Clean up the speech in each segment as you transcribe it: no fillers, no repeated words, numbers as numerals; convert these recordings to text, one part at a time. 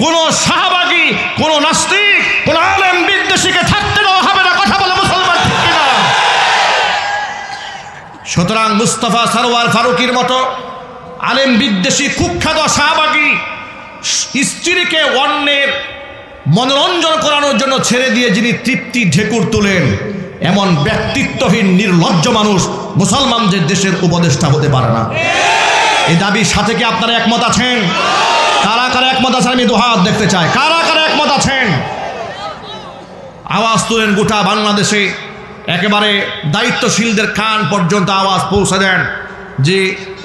কোন শাহবাগী, কোন নাস্তিক, কোন আলেম বিদ্বেষীকে থাকতে দেওয়া হবে না। কথা বলে মুসলমান ঠিক কিনা? সুতরাং মুস্তাফা সরওয়ার ফারুকীর মতো আলেম বিদ্বেষী কুখ্যাত শাহবাগী স্ত্রীকে অন্যের মনোরঞ্জন করানোর জন্য ছেড়ে দিয়ে যিনি তৃপ্তি ঢেকুর তোলেন, এমন ব্যক্তিত্বহীন নির্লজ্জ মানুষ মুসলমানদের দেশের উপদেষ্টা হতে পারে না। এই দাবির সাথে কি আপনারা একমত আছেন? কারা কারা একমত আছেন? আমি দুহাত দেখতে চাই। কারা কারা একমত আছেন? আওয়াজ তুলেন। গোটা বাংলাদেশে একেবারে দায়িত্বশীলদের কান পর্যন্ত আওয়াজ পৌঁছে দেন যে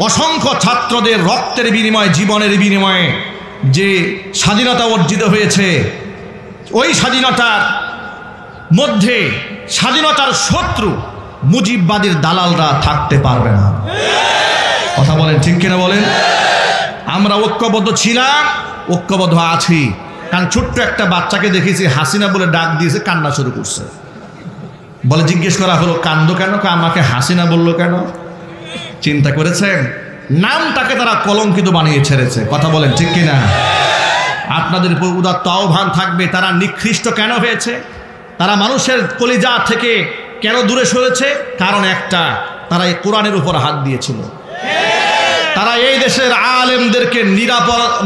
অসংখ্য ছাত্রদের রক্তের বিনিময়ে, জীবনের বিনিময়ে যে স্বাধীনতা অর্জিত হয়েছে, ওই স্বাধীনতার মধ্যে স্বাধীনতার শত্রু মুজিববাদীর দালালরা থাকতে পারবে না। কথা বলেন ঠিক কিনা বলেন? আমরা ঐক্যবদ্ধ ছিলাম, ঐক্যবদ্ধ আছি। কারণ ছোট্ট একটা বাচ্চাকে দেখেছি হাসিনা বলে ডাক দিয়েছে, কান্না শুরু করছে। বলে জিজ্ঞেস করা হলো কান্দো কেন? আমাকে হাসিনা বললো কেন? চিন্তা করেছেন? নামটাকে তারা কলঙ্কিত বানিয়ে ছেড়েছে। কথা বলেন ঠিক কিনা? আপনাদের উপর উদাত্ত আহ্বান থাকবে, তারা নিকৃষ্ট কেন হয়েছে? তারা মানুষের কলিজা থেকে কেন দূরে সরেছে? কারণ একটা, তারা এই কোরআনের উপর হাত দিয়েছিল। তারা এই দেশের আলেমদেরকে,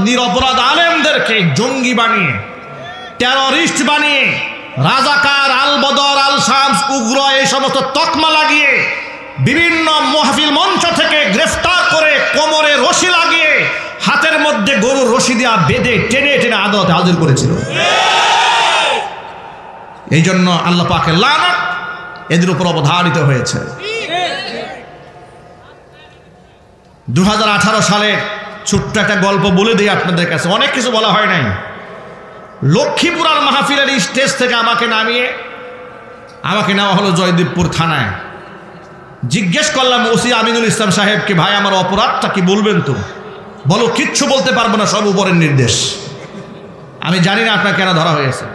নিরপরাধ আলেমদেরকে জঙ্গি বানিয়ে, টেররিস্ট বানিয়ে, রাজাকার, আল বদর, আল শামস, উগ্র এই সমস্ত তকমা লাগিয়ে বিভিন্ন মাহফিল মঞ্চ থেকে গ্রেফতার করে কোমরে রশি লাগিয়ে হাতের মধ্যে গরুর রশি দিয়া বেঁধে টেনে টেনে আদালতে হাজির করেছিল। এই জন্য আল্লাহ পাকের লানত এদের উপর অবধারিত হয়েছে। 2018 সালে ছোট্ট একটা গল্প বলে দিই আপনাদের কাছে, অনেক কিছু বলা হয় নাই। লক্ষ্মীপুরার মাহফিলের স্টেজ থেকে আমাকে নেওয়া হলো জয়দেবপুর থানায়। জিজ্ঞেস করলাম ওসি আমিনুল ইসলাম সাহেবকে, ভাই আমার অপরাধটা কি বলবেন তো? বলো কিচ্ছু বলতে পারবো না, সব উপরের নির্দেশ। আমি জানি না আপনার কেন ধরা হয়েছে।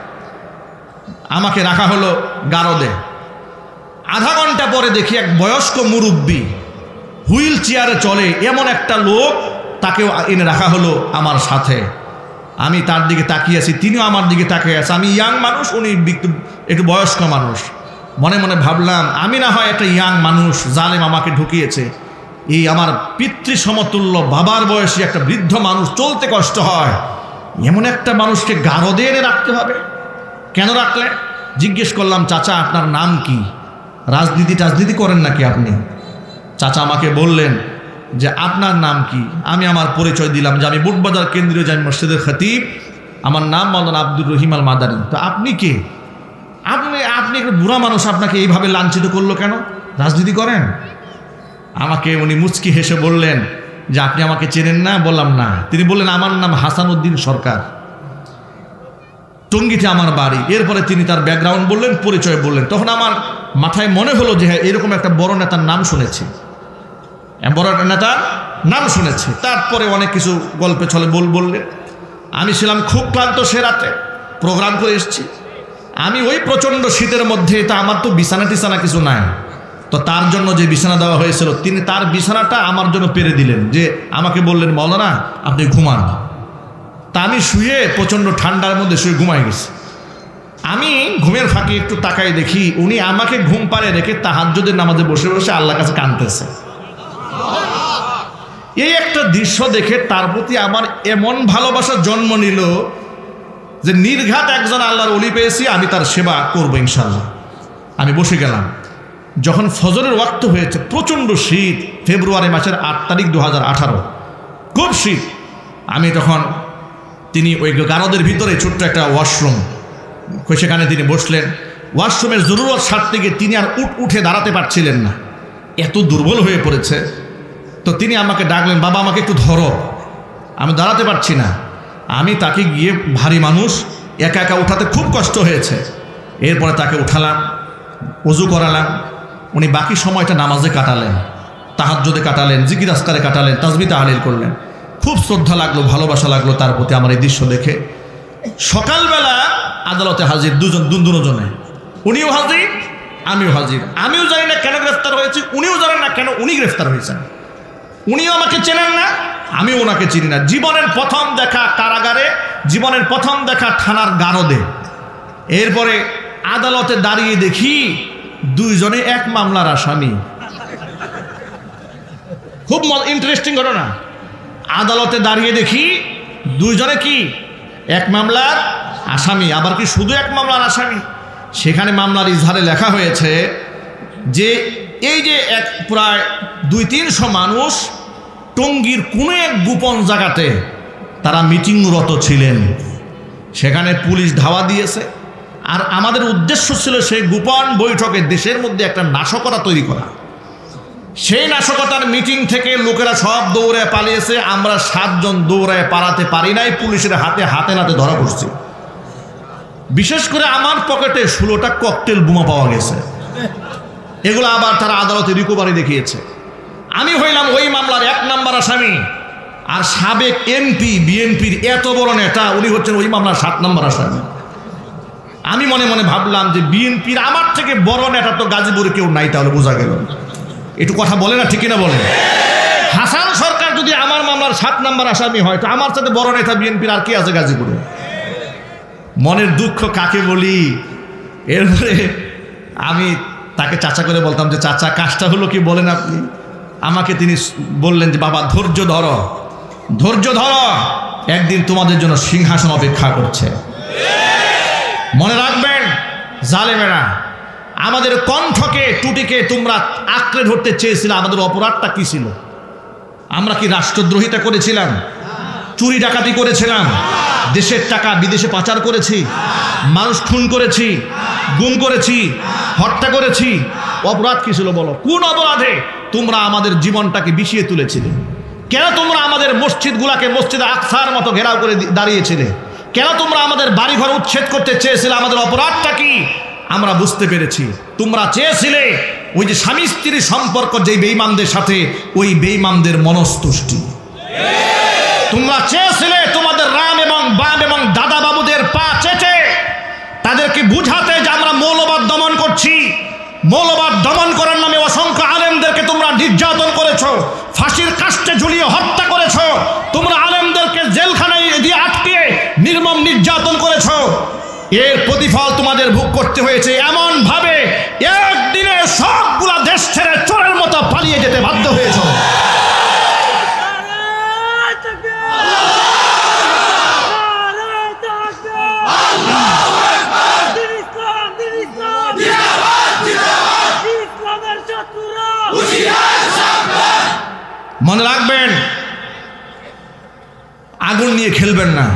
আমাকে রাখা হলো গারদে। আধা ঘন্টা পরে দেখি এক বয়স্ক মুরব্বী হুইল চেয়ারে চলে এমন একটা লোক, তাকেও এনে রাখা হলো আমার সাথে। আমি তার দিকে তাকিয়ে আছি, তিনিও আমার দিকে তাকিয়ে আছে। আমি ইয়াং মানুষ, উনি একটু বয়স্ক মানুষ। মনে মনে ভাবলাম আমি না হয় একটা ইয়াং মানুষ, জালেম আমাকে ঢুকিয়েছে। এই আমার পিতৃ সমতুল্য বাবার বয়সী একটা বৃদ্ধ মানুষ, চলতে কষ্ট হয়, এমন একটা মানুষকে গারদে এনে রাখতে হবে? কেন রাখলেন? জিজ্ঞেস করলাম, চাচা আপনার নাম কি? রাজনীতি করেন নাকি আপনি? চাচা আমাকে বললেন যে আপনার নাম কি? আমি আমার পরিচয় দিলাম যে আমি বুটবাজার কেন্দ্রীয় জামে মসজিদের খতিব, আমার নাম মাওলানা আব্দুর রহিম আল মাদানী। তো আপনি কে? আপনি একটা বুড়া মানুষ, আপনাকে এইভাবে লাঞ্ছিত করলো কেন? রাজনীতি করেন? আমাকে উনি মুচকি হেসে বললেন যে আপনি আমাকে চেনেন না? বললাম না। তিনি বললেন আমার নাম হাসান উদ্দিন সরকার, টঙ্গীতে আমার বাড়ি। এরপরে তিনি তার ব্যাকগ্রাউন্ড বললেন, পরিচয় বললেন। তখন আমার মাথায় মনে হলো যে হ্যাঁ, এরকম একটা বড় নেতার নাম শুনেছি, বড় নেতার নাম শুনেছি। তারপরে অনেক কিছু গল্পে ছলে বললেন। আমি ছিলাম খুব ক্লান্ত, সে রাতে প্রোগ্রাম করে এসেছি। আমি ওই প্রচণ্ড শীতের মধ্যে, তা আমার তো বিছানা টিছানা কিছু নাই, তো তার জন্য যে বিছানা দেওয়া হয়েছিল তিনি তার বিছানাটা আমার জন্য পেরে দিলেন, যে আমাকে বললেন মাওলানা আপনি ঘুমান। তা আমি শুয়ে প্রচণ্ড ঠান্ডার মধ্যে শুয়ে ঘুমাই গেছি। আমি ঘুমের ফাঁকে একটু তাকাই দেখি উনি আমাকে ঘুম পাড়ে রেখে তাহাজ্জুদের নামাজে বসে বসে আল্লাহর কাছে কাঁদতেছে। এই একটা দৃশ্য দেখে তার প্রতি আমার এমন ভালোবাসা জন্ম নিল যে নির্ঘাত একজন আল্লাহর ওলি পেয়েছি, আমি তার সেবা করবো ইনশাআল্লাহ। আমি বসে গেলাম। যখন ফজরের ওয়াক্ত হয়েছে, প্রচণ্ড শীত, ফেব্রুয়ারি মাসের 8 তারিখ 2018, খুব শীত। আমি তখন, তিনি ওই গারদের ভিতরে ছোট্ট একটা ওয়াশরুম, সেখানে তিনি বসলেন। ওয়াশরুমের জরুরত সারতে গিয়ে তিনি আর উঠে দাঁড়াতে পারছিলেন না, এত দুর্বল হয়ে পড়েছে। তো তিনি আমাকে ডাকলেন, বাবা আমাকে একটু ধরো, আমি দাঁড়াতে পারছি না। আমি তাকে গিয়ে, ভারী মানুষ, একা একা উঠাতে খুব কষ্ট হয়েছে। এরপরে তাকে উঠালাম, ওযু করালাম। উনি বাকি সময়টা নামাজে কাটালেন, তাহাজ্জুদে কাটালেন, জিকির আজকারে কাটালেন, তাসবিহ তাহলিল করলেন। খুব শ্রদ্ধা লাগলো, ভালোবাসা লাগলো তার প্রতি আমার এই দৃশ্য দেখে। সকালবেলা আদালতে হাজির দুজনে, উনিও হাজির, আমিও হাজির। আমিও জানি না কেন গ্রেফতার হয়েছি, উনিও জানেন না কেন উনি গ্রেফতার হয়েছেন। উনিও আমাকে চেনেন না, আমিও ওনাকে চিনি না। জীবনের প্রথম দেখা কারাগারে জীবনের প্রথম দেখা থানার গারদে। এরপরে আদালতে দাঁড়িয়ে দেখি দুইজনে এক মামলার আসামি। খুব ইন্টারেস্টিং ঘটনা। আদালতে দাঁড়িয়ে দেখি দুইজনে কি এক মামলার আসামি। আবার কি শুধু এক মামলার আসামি? সেখানে মামলার ইজহারে লেখা হয়েছে যে এই যে এক প্রায় 200-300 মানুষ টঙ্গীর কোনো এক গোপন জায়গাতে তারা মিটিংরত ছিলেন। সেখানে পুলিশ ধাওয়া দিয়েছে। আর আমাদের উদ্দেশ্য ছিল সেই গোপন বৈঠকে দেশের মধ্যে একটা নাশকতা তৈরি করা। সেই নাশকতার মিটিং থেকে লোকেরা সব দৌড়ে পালিয়েছে। আমরা 7 জন দৌড়ায় পালাতে পারি নাই, পুলিশের হাতে নাতে ধরা পড়ছি। বিশেষ করে আমার পকেটে 16টা ককটেল বোমা পাওয়া গেছে। এগুলো আবার তারা আদালতে রিকভারি দেখিয়েছে। আমি হইলাম ওই মামলার 1 নম্বর আসামি। আর সাবেক এমপি বিএনপির এত বড় নেতা উনি হচ্ছেন ওই মামলার 7 নম্বর আসামি। আমি মনে মনে ভাবলাম যে বিএনপির আমার থেকে বড় নেতা তো গাজীপুরে কেউ নাই, তাহলে বোঝা গেল। একটু কথা বলে না, ঠিক কিনা বলেন? হাসান সরকার যদি আমার মামলার 7 নম্বর আসামি হয় তো আমার সাথে বড় নেতা বিএনপির আর কি আছে গাজীপুরে? মনের দুঃখ কাকে বলি। এরপরে আমি তাকে চাচা করে বলতাম যে চাচা কাজটা হলো কি বলেন আপনি? আমাকে তিনি বললেন যে বাবা ধৈর্য ধরো, ধৈর্য ধরো, একদিন তোমাদের জন্য সিংহাসন অপেক্ষা করছে। মনে রাখবেন জালেমেরা, আমাদের কণ্ঠকে টুটিকে তোমরা আঁকড়ে ধরতে চেয়েছিলে। আমাদের অপরাধটা কি ছিল? আমরা কি রাষ্ট্রদ্রোহিতা করেছিলাম? চুরি ডাকাতি করেছিলাম? দেশের টাকা বিদেশে পাচার করেছি? মানুষ খুন করেছি? গুম করেছি? হত্যা করেছি? অপরাধ কি ছিল বলো? কোন অপরাধে তোমরা আমাদের জীবনটাকে বিষিয়ে তুলেছিলে? কেন তোমরা আমাদের মসজিদগুলাকে মসজিদে আকসার মতো ঘেরাও করে দাঁড়িয়েছিলে? কেন তোমরা আমাদের বাড়িঘর উচ্ছেদ করতে চেয়েছিলে? আমাদের অপরাধটা কি আমরা বুঝতে পেরেছি। তোমরা চেয়েছিলে ওই যে স্বামী স্ত্রীর সম্পর্ক যেই বেঈমানদের সাথে, ওই বেঈমানদের মনস্তুষ্টি। তোমরা চেয়েছিলে তোমাদের রাম এবং বাম এবং দাদা বাবুদের পা চেটে তাদেরকে বুঝাতে যে আমরা মৌলবাদ দমন করছি। মৌলবাদ দমন করার নামে অসংখ্য আলেমদেরকে তোমরা নির্যাতন করেছো, ফাঁসির কাস্টে ঝুলিয়ে হত্যা করেছো। তোমরা আলেমদেরকে জেলখানায় দিয়ে আটকে নির্মম নির্যাতন করেছো। এর প্রতিফল তোমাদের ভোগ করতে হয়েছে। এমন ভাবে একদিনে সবগুলা দেশ ছেড়ে চোরের মতো পালিয়ে যেতে বাধ্য হয়েছ। মনে রাখবেন, আগুন নিয়ে খেলবেন না।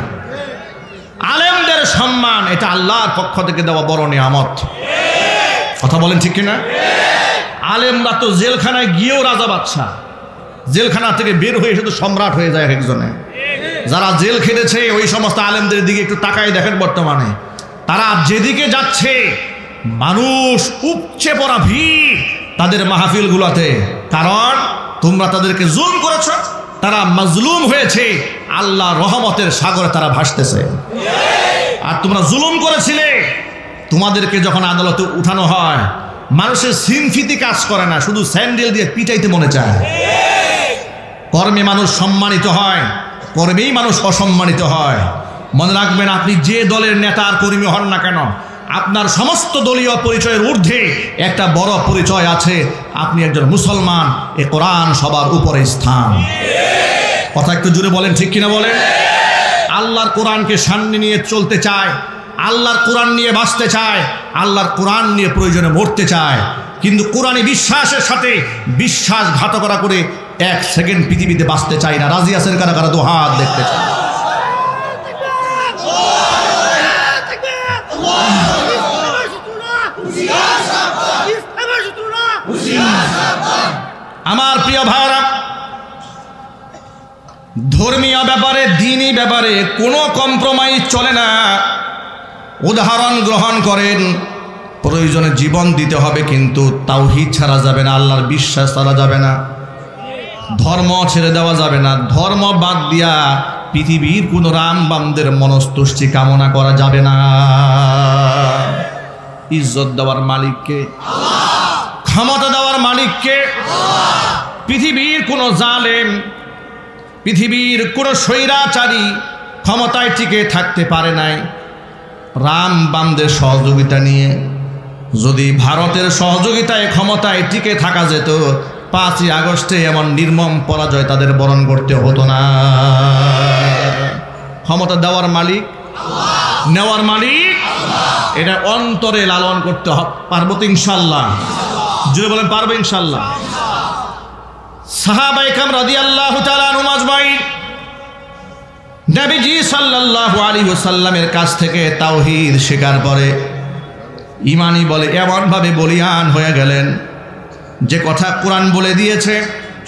আলেমদের সম্মান এটা আল্লাহর পক্ষ থেকে দেওয়া বড় নিয়ামত। কথা বলেন ঠিক কিনা? আলেমরা তো জেলখানায় গিয়েও রাজা বাদশা, জেলখানা থেকে বের হয়ে এসে তো সম্রাট হয়ে যায় একজনে। যারা জেল খেটেছে ওই সমস্ত আলেমদের দিকে একটু তাকাই দেখেন, বর্তমানে তারা যেদিকে যাচ্ছে মানুষ উপচে পড়া ভিড় তাদের মাহফিলগুলোতে। কারণ তোমরা তাদেরকে জুলুম করেছো, তারা মাজলুম হয়েছে, আল্লাহ রহমতের সাগরে তারা ভাসতেছে। আর তোমরা জুলুম করেছিলে, তোমাদেরকে যখন আদালতে উঠানো হয় মানুষের সিনফিতি কাজ করে না, শুধু স্যান্ডেল দিয়ে পিটাইতে মনে চায়। কর্মে মানুষ সম্মানিত হয়, কর্মেই মানুষ অসম্মানিত হয়। মনে রাখবেন, আপনি যে দলের নেতা আর কর্মী হন না কেন, আপনার সমস্ত দলীয় পরিচয়ের ঊর্ধ্বে একটা বড় পরিচয় আছে, আপনি একজন মুসলমান। এ কোরআন সবার উপরে স্থান। কথা একটু জুড়ে বলেন, ঠিক কিনা বলেন? আল্লাহর কোরআনকে সামনে নিয়ে চলতে চায়, আল্লাহর কোরআন নিয়ে বাঁচতে চায়, আল্লাহর কোরআন নিয়ে প্রয়োজনে মরতে চায়। কিন্তু কোরআনী বিশ্বাসের সাথে বিশ্বাসঘাতকতা করে 1 সেকেন্ড পৃথিবীতে বাঁচতে চায় না। রাজি আছেন কারা কারা? দু হাত দেখতে চায়। আমার প্রিয় ভাইরা, ধর্মীয় ব্যাপারে, দ্বীনি ব্যাপারে কোনো কম্প্রোমাইজ চলে না। উদাহরণ গ্রহণ করেন, প্রয়োজনে জীবন দিতে হবে, কিন্তু তাওহীদ ছাড়া যাবে না, আল্লাহর বিশ্বাস ছাড়া যাবে না, ধর্ম ছেড়ে দেওয়া যাবে না। ধর্ম বাদ দিয়া পৃথিবীর কোন রাম বামদের মনস্তুষ্টি কামনা করা যাবে না। ইজ্জত দেওয়ার মালিককে, ক্ষমতা দেওয়ার মালিককে। পৃথিবীর কোন জালেম, পৃথিবীর কোন স্বৈরাচারী ক্ষমতায় টিকে থাকতে পারে নাই রাম বামদের সহযোগিতা নিয়ে। যদি ভারতের সহযোগিতায় ক্ষমতায় টিকে থাকা যেত 5ই আগস্টে এমন নির্মম পরাজয় তাদের বরণ করতে হতো না। ক্ষমতা দেওয়ার মালিক আল্লাহ, নেওয়ার মালিক আল্লাহ। এটা অন্তরে লালন করতে পারবো তো ইনশাআল্লাহ? যদি বলেন পারবো ইনশাআল্লাহ। সাহাবায়ে কেরাম রাদিয়াল্লাহু তাআলা আনহুম আজমাইন নবীজি সাল্লাল্লাহু আলাইহি ওয়াসাল্লামের কাছ থেকে তাওহীদ শেখার পরে ঈমানি বলে এমনভাবে বলিয়ান হয়ে গেলেন যে কথা কোরআন বলে দিয়েছে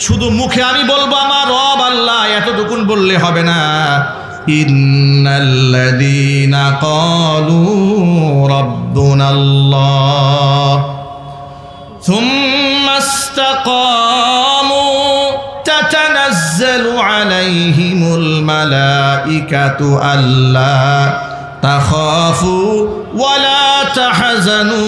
শুধু মুখে আমি বলবো আমার রব আল্লাহ, এতটুকুন বললে হবে না। ইন্নাল্লাযীনা ক্বালু রাব্বুনাল্লাহ সুম্মা ইসতাকামু তাতানাজ্জালু আলাইহিমুল মালাইকাতু আল্লা তাখাফু ওয়ালা তাহজানু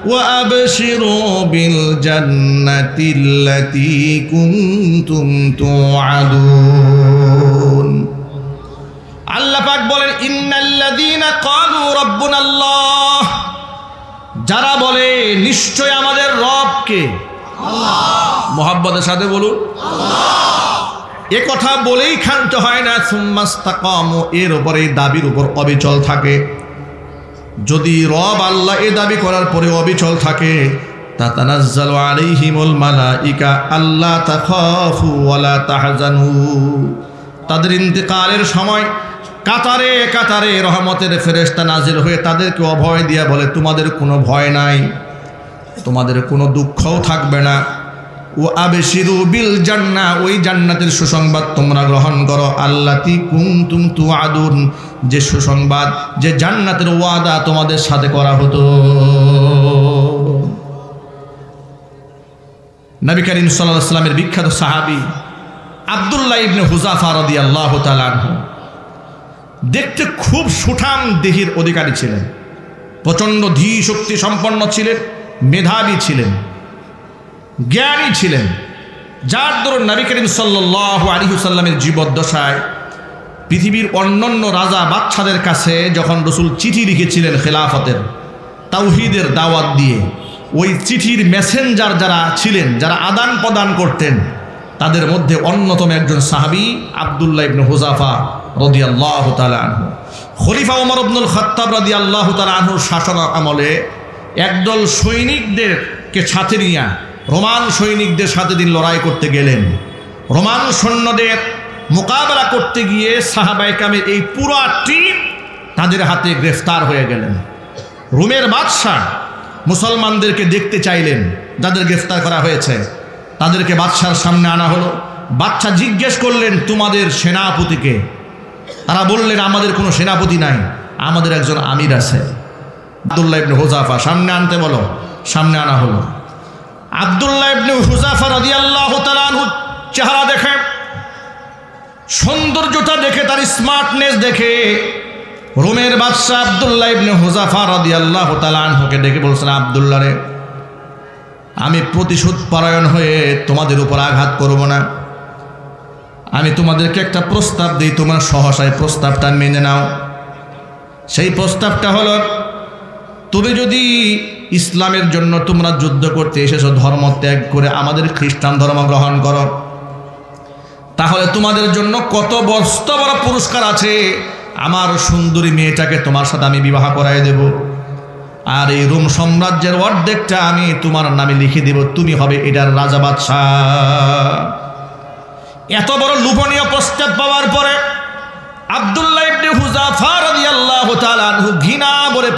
ওয়া আবশিরু বিল জান্নাতিল্লাতী কুনতুম তুআদুন। আল্লাহ পাক বলেন ইন্নাল্লাযীনা ক্বালু রাব্বুনাল্লাহ, যারা বলে নিশ্চয় আমাদের রব কে আল্লাহ, মুহাব্বতের সাথে বলুন আল্লাহ। এ কথা বলেই ক্ষান্ত হয় না, সুম্মা ইসতাকামু, এর উপরে দাবির উপর অবিচল থাকে। যদি রব আল্লাহ এ দাবি করার পরে অবিচল থাকে তাতানাজ্জালু আলাইহিমুল মালাইকা আল্লা তাখাফু ওয়ালা তাহজানু, তাদের ইন্তেকালের সময় কাতারে কাতারে রহমতের ফেরেশতা নাজিল হয়ে তাদেরকে অভয় দিয়া বলে তোমাদের কোনো ভয় নাই, তোমাদের কোনো দুঃখও থাকবে না। ও আবশিরু বিল জান্নাহ, ওই জান্নাতের সুসংবাদ তোমরা গ্রহণ করো। আল্লাতী কুনতুম তুআদুন, যে সুসংবাদ যে জান্নাতের ওয়াদা তোমাদের সাথে করা হতো। নবী করিম সাল্লাল্লাহু আলাইহি ওয়াসাল্লামের বিখ্যাত সাহাবী আব্দুল্লাহ ইবনে হুযাফা রাদিয়াল্লাহু তাআলা আনহু দেখতে খুব সুঠাম দেহের অধিকারী ছিলেন, প্রচণ্ড ধী শক্তি সম্পন্ন ছিলেন, মেধাবী ছিলেন, জ্ঞানী ছিলেন, যার দরুন নবী করিম সাল্লাল্লাহু আলাইহি ওয়াসাল্লামের জীবদ্দশায় পৃথিবীর অন্যান্য রাজা বাদশাদের কাছে যখন রাসূল চিঠি লিখেছিলেন খেলাফতের তাওহীদের দাওয়াত দিয়ে, ওই চিঠির মেসেঞ্জার যারা ছিলেন, যারা আদান প্রদান করতেন, তাদের মধ্যে অন্যতম একজন সাহাবী আব্দুল্লাহ ইবনে হুযাফা রাদিয়াল্লাহু তাআলা আনহু। খলিফা ওমর ইবনুল খাত্তাব রাদিয়াল্লাহু তাআলা আনহুর শাসন আমলে একদল সৈনিকদেরকে সাথে নিয়ে রোমান সৈনিকদের সাথে দিন লড়াই করতে গেলেন। রোমান সৈন্যদের মোকাবেলা করতে গিয়ে সাহাবায়ে কেরামের এই পুরো টিম তাদের হাতে গ্রেফতার হয়ে গেলেন। রোমের বাদশাহ মুসলমানদেরকে দেখতে চাইলেন, যাদের গ্রেফতার করা হয়েছে তাদেরকে বাদশার সামনে আনা হলো। বাদশা জিজ্ঞেস করলেন তোমাদের সেনাপতিকে? তারা বললেন আমাদের কোনো সেনাপতি নাই, আমাদের একজন আমির আছে। আব্দুল্লাহ ইবনে হুযাফা সামনে আনতে বলো, সামনে আনা হলো। আব্দুল্লাহ ইবনে হুযাফা রাদিয়াল্লাহু তাআলা আনহু চেহারা দেখে, সৌন্দর্যতা দেখে, তার স্মার্টনেস দেখে রোমের বাদশা আব্দুল্লাহ ইবনে হুযাফা রাদিয়াল্লাহু তাআলা আনহুকে ডেকে বলছেন, আব্দুল্লাহ রে, আমি প্রতিশোধ পরায়ণ হয়ে তোমাদের উপর আঘাত করব না, আমি তোমাদেরকে একটা প্রস্তাব দিই, তোমার সহসায় প্রস্তাবটা মেনে নাও। সেই প্রস্তাবটা হলো, তুমি যদি ইসলামের জন্য তোমরা যুদ্ধ করতে এসেছো, ধর্ম ত্যাগ করে আমাদের খ্রিস্টান ধর্ম গ্রহণ করো, তাহলে তোমাদের জন্য কত বড় পুরস্কার আছে। আমার সুন্দরী মেয়েটাকে তোমার সাথে আমি বিবাহ করাই দেব, আর এই রোম সাম্রাজ্যের অর্ধেকটা আমি তোমার নামে লিখে দেব, তুমি হবে এটার রাজা বাদশাহ। এত বড় লোভনীয় প্রস্তাব পাওয়ার পরে আব্দুল্লাহ ইবনে হুযাফা রাদিয়াল্লাহু তাআলা আনহু ঘৃণা করে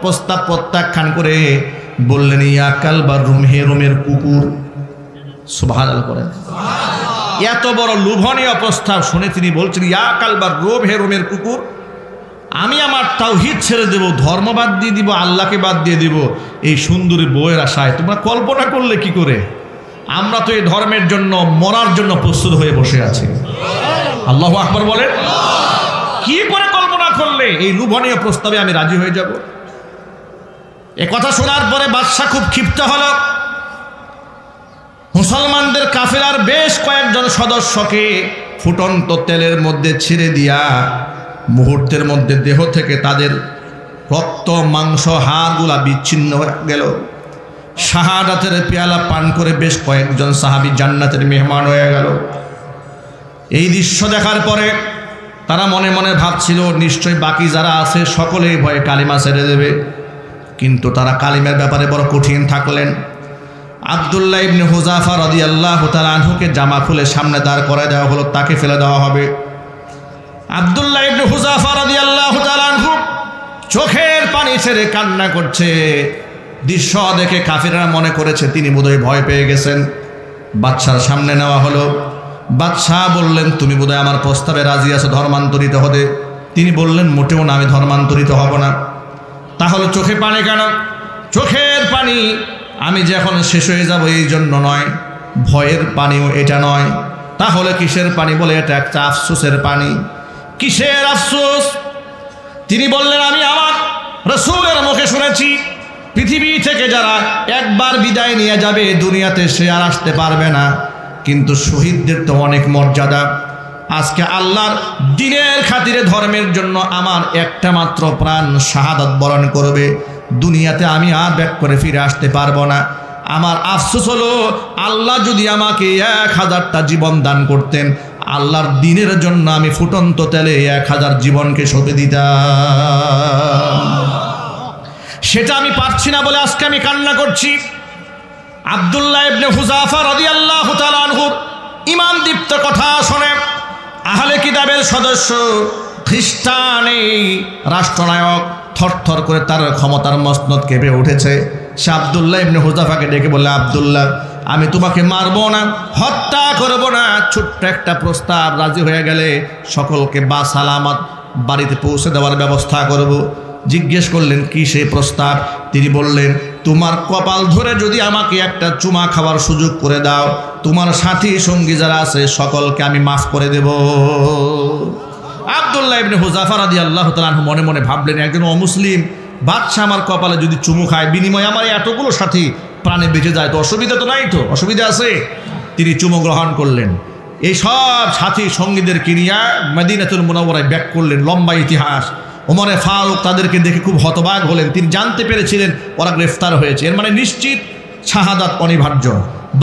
প্রস্তাব প্রত্যাখ্যান করে বললেন, ইয়া কালবার রুম, হে রোমের কুকুর। সুবহানাল্লাহ করেন। এত বড় লোভনীয় প্রস্তাব শুনে তিনি বলছেন, ইয়া কালবার রোম, হে রোমের কুকুর, আমি আমার তাওহীদ ছেড়ে দেব, ধর্ম বাদ দিয়ে দিব, আল্লাহকে বাদ দিয়ে দিব এই সুন্দরী বউয়ের আশায়। তোমরা কল্পনা করলে কি করে? আমরা তো এই ধর্মের জন্য মরার জন্য প্রস্তুত হয়ে বসে আছি। আল্লাহু আকবার বলেন। কি করে কল্পনা করলে এই লোভনীয় প্রস্তাবে আমি রাজি হয়ে যাব? এ কথা শোনার পরে বাদশা খুব ক্ষিপ্ত হল। মুসলমানদের কাফেলার বেশ কয়েকজন সদস্যকে ফুটন্ত তেলের মধ্যে ছেড়ে দিয়া মুহূর্তের মধ্যে দেহ থেকে তাদের রক্ত মাংস হাড়গুলা বিচ্ছিন্ন হয়ে গেল। শাহাদাতের পেয়ালা পান করে বেশ কয়েকজন সাহাবী জান্নাতের মেহমান হয়ে গেল। এই দৃশ্য দেখার পরে তারা মনে মনে ভাবছিল নিশ্চয়ই বাকি যারা আছে সকলেই ভয়ে কালিমা ছেড়ে দেবে, কিন্তু তারা কালিমার ব্যাপারে বড় কঠিন থাকলেন। আব্দুল্লাহ ইবনে হুযাফা রাদিয়াল্লাহু তাআলা আনহুকে জামা খুলে সামনে দাঁড় করায় দেওয়া হলো, তাকে ফেলে দেওয়া হবে। আব্দুল্লাহ ইবনে হুযাফা রাদিয়াল্লাহু তাআলা আনহু চোখের পানি ছেড়ে কান্না করছে। দৃশ্য দেখে কাফিররা মনে করেছে তিনি বোধহয় ভয় পেয়ে গেছেন। বাদশার সামনে নেওয়া হলো। বাদশাহ বললেন, তুমি বোধহয় আমার প্রস্তাবে রাজি আছো ধর্মান্তরিত হতে? তিনি বললেন, মোটেও না, আমি ধর্মান্তরিত হব না। তাহলে চোখে পানি কেন? চোখের পানি আমি যে এখন শেষ হয়ে যাব এই জন্য নয়, ভয়ের পানিও এটা নয়। তাহলে কিসের পানি? বলে এটা একটা আফসোসের পানি। কিসের আফসোস? তিনি বললেন, আমি আমার রাসূলের মুখে শুনেছি পৃথিবী থেকে যারা একবার বিদায় নিয়ে যাবে দুনিয়াতে সে আর আসতে পারবে না, কিন্তু শহীদদের তো অনেক মর্যাদা। আজকে আল্লাহর দ্বীনের খাতিরে ধর্মের জন্য আমার একটা মাত্র প্রাণ শাহাদাত বরণ করবে, দুনিয়াতে আমি আর ব্যাক করে ফিরে আসতে পারবো না। আমার আফসোস হলো আল্লাহ যদি আমাকে 1000টা জীবন দান করতেন, আল্লাহর দ্বীনের জন্য আমি ফুটন্ত তেলে 1000 জীবনকে সঁপে দিতাম। সেটা আমি পারছি না বলে আজকে আমি কান্না করছি। আব্দুল্লাহ ইবনে হুযাফা রাদিয়াল্লাহু তাআলা আনহুর ঈমান দীপ্ত কথা শুনে আহলে কিতাবের সদস্য খ্রিস্টান এই রাষ্ট্রনায়ক থরথর করে তার ক্ষমতার মসনদ কেঁপে উঠেছে। সে আব্দুল্লাহ ইবনে হুযাফাকে ডেকে বলল, আব্দুল্লাহ, আমি তোমাকে মারবো না, হত্যা করবো না, ছোট্ট একটা প্রস্তাব রাজি হয়ে গেলে সকলকে বা সালামত বাড়িতে পৌঁছে দেওয়ার ব্যবস্থা করব। জিজ্ঞেস করলেন, কি সেই প্রস্তাব? তিনি বললেন, তোমার কপাল ধরে যদি আমাকে একটা চুমা খাওয়ার সুযোগ করে দাও, তোমার সাথী সঙ্গী যারা আছে সকলকে আমি মাফ করে দেব। আব্দুল্লাহ ইবনে হুযাফা রাদিয়াল্লাহু তাআলা আনহু মনে মনে ভাবলেন, একজন অমুসলিম বাদশা আমার কপালে যদি চুমু খায়, বিনিময়ে আমার এতগুলো সাথী প্রাণে বেঁচে যায়, তো অসুবিধা তো নাই, তো অসুবিধা আছে। তিনি চুমু গ্রহণ করলেন। এই সব সাথী সঙ্গীদেরকে নিয়ে মদিনাতুল মুনাওয়ারায় ব্যাক করলেন। লম্বা ইতিহাস। ওমরে ফারুক তাদেরকে দেখে খুব হতবাক হলেন। তিনি জানতে পেরেছিলেন ওরা গ্রেফতার হয়েছে, এর মানে নিশ্চিত শাহাদাত অনিবার্য।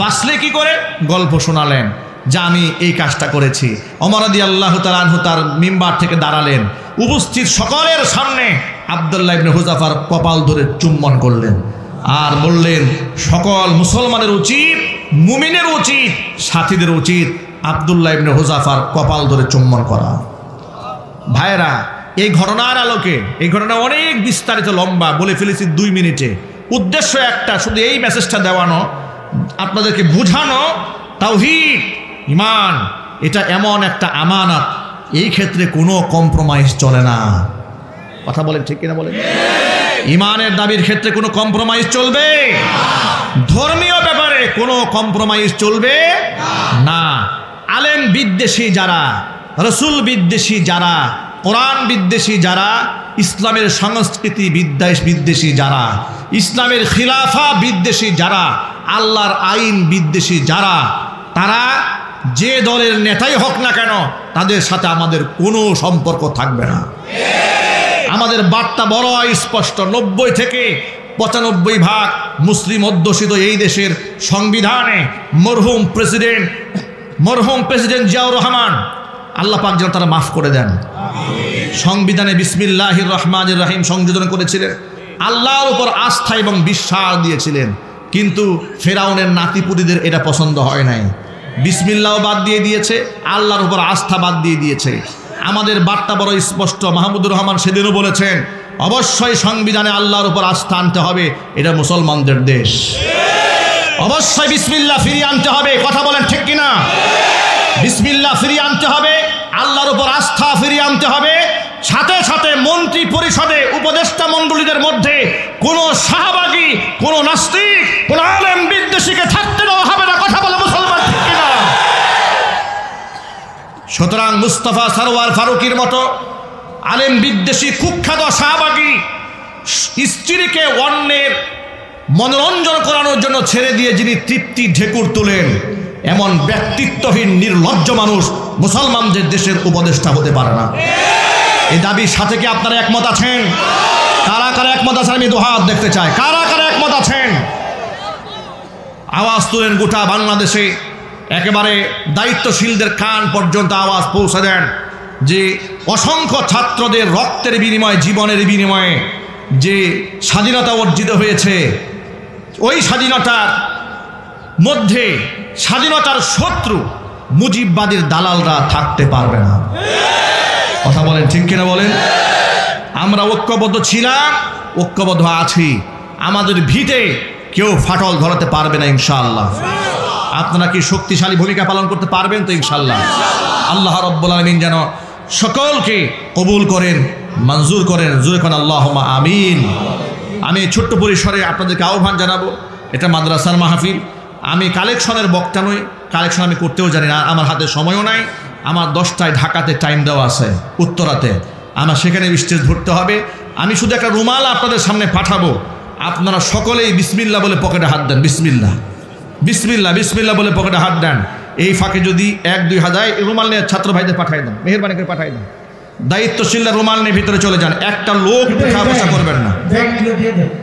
বাঁচলে কি করে? গল্প শোনালেন যে আমি এই কাজটা করেছি। ওমর রাদিয়াল্লাহু তাআলা আনহু তার মিম্বার থেকে দাঁড়ালেন, উপস্থিত সকলের সামনে আব্দুল্লাহ ইবনে হুযাফার কপাল ধরে চুম্বন করলেন আর বললেন, সকল মুসলমানের উচিত, মুমিনের উচিত, সাথীদের উচিত আব্দুল্লাহ ইবনে হুযাফার কপাল ধরে চুম্বন করা। ভাইরা, এই ঘটনার আলোকে, এই ঘটনা অনেক বিস্তারিত, লম্বা, বলে ফেলেছি 2 মিনিটে। উদ্দেশ্য একটা, শুধু এই মেসেজটা দেওয়ানো, আপনাদেরকে বুঝানো তাওহীদ ঈমান এটা এমন একটা আমানত, এই ক্ষেত্রে কোনো কম্প্রোমাইজ চলে না। কথা বলেন ঠিক কিনা বলেন? ঈমানের দাবির ক্ষেত্রে কোনো কম্প্রোমাইজ চলবে? ধর্মীয় ব্যাপারে কোনো কম্প্রোমাইজ চলবে না। আলেম বিদ্বেষী যারা, রাসূল বিদ্বেষী যারা, কোরআন বিদ্বেষী যারা, ইসলামের সংস্কৃতি বিদ্বেষী যারা, ইসলামের খিলাফা বিদ্বেষী যারা, আল্লাহর আইন বিদ্বেষী যারা, তারা যে দলের নেতাই হোক না কেন, তাদের সাথে আমাদের কোনো সম্পর্ক থাকবে না। আমাদের বার্তা বড় স্পষ্ট। 90 থেকে 95% মুসলিম অধ্যুষিত এই দেশের সংবিধানে মরহুম প্রেসিডেন্ট জিয়াউর রহমান, আল্লাহ পাক যেন তারা মাফ করে দেন, সংবিধানে বিসমিল্লাহির রহমানির রহিম সংযোজন করেছিলেন, আল্লাহর উপর আস্থা এবং বিশ্বাস দিয়েছিলেন। কিন্তু ফেরাউনের নাতিপুতিদের এটা পছন্দ হয় নাই, বিসমিল্লাহ বাদ দিয়ে দিয়েছে, আল্লাহর উপর আস্থা বাদ দিয়ে দিয়েছে। আমাদের বার্তা বড় স্পষ্ট। মাহমুদুর রহমান সেদিনও বলেছেন, অবশ্যই সংবিধানে আল্লাহর উপর আস্থা আনতে হবে, এটা মুসলমানদের দেশ, অবশ্যই বিসমিল্লাহ ফিরিয়ে আনতে হবে। কথা বলেন ঠিক কিনা? বিসমিল্লাহ ফিরিয়ে আনতে হবে, আল্লাহর উপর আস্থা ফিরিয়ে আনতে হবে। সাথে সাথে মন্ত্রী পরিষদে উপদেষ্টা মণ্ডলীদের মধ্যে কোনো শাহবাগী, কোনো নাস্তিক, কোনো আলেম বিদ্বেষীকে থাকতে দেওয়া হবে না। কথা বলে মুসলমান ঠিক কিনা? সুতরাং মুস্তাফা সরওয়ার ফারুকীর মতো আলেম বিদ্বেষী কুখ্যাত শাহবাগী স্ত্রীকে অন্যের মনোরঞ্জন করানোর জন্য ছেড়ে দিয়ে যিনি তৃপ্তি ঢেকুর তুলেন, এমন ব্যক্তিত্বহীন নির্লজ্জ মানুষ মুসলমানদের দেশের উপদেষ্টা হতে পারে না। এই দাবির সাথে কি আপনারা একমত আছেন? কারা কারা একমত আছেন আমি দুহাত দেখতে চাই। কারা কারা একমত আছেন? আওয়াজ তুলেন, গোটা বাংলাদেশে একেবারে দায়িত্বশীলদের কান পর্যন্ত আওয়াজ পৌঁছে দেন যে অসংখ্য ছাত্রদের রক্তের বিনিময়ে, জীবনের বিনিময়ে যে স্বাধীনতা অর্জিত হয়েছে, ওই স্বাধীনতার মধ্যে স্বাধীনতার শত্রু মুজিববাদীর দালালরা থাকতে পারবে না। কথা বলেন, ঠিক কিনা বলেন? আমরা ঐক্যবদ্ধ ছিলাম, ঐক্যবদ্ধ আছি, আমাদের ভিতে কেউ ফাটল ধরাতে পারবে না ইনশাআল্লাহ। আপনারা কি শক্তিশালী ভূমিকা পালন করতে পারবেন তো ইনশাআল্লাহ? আল্লাহ রাব্বুল আলামিন যেন সকলকে কবুল করেন, মঞ্জুর করেন। জোরে কোন আল্লাহুম্মা আমিন। আমি ছোট্ট পরিসরে আপনাদেরকে আহ্বান জানাবো, এটা মাদ্রাসার মাহফিল। আমি কালেকশনের বক্তা নই, কালেকশন আমি করতেও জানি না, আমার হাতে সময়ও নাই। আমার 10টায় ঢাকাতে টাইম দেওয়া আছে, উত্তরাতে আমার সেখানে স্টেজ ধরতে হবে। আমি শুধু একটা রুমাল আপনাদের সামনে পাঠাবো, আপনারা সকলেই বিসমিল্লাহ বলে পকেটে হাত দেন। বিসমিল্লাহ বিসমিল্লাহ বিসমিল্লাহ বলে পকেটে হাত দেন। এই ফাঁকে যদি 1-2 হাজার রুমাল নিয়ে ছাত্র ভাইদের পাঠাই দেন, মেহেরবানি করে পাঠাই দেন। দায়িত্বশীলরা রুমাল নিয়ে ভিতরে চলে যান, একটা লোক উঠা বসা করবেন না।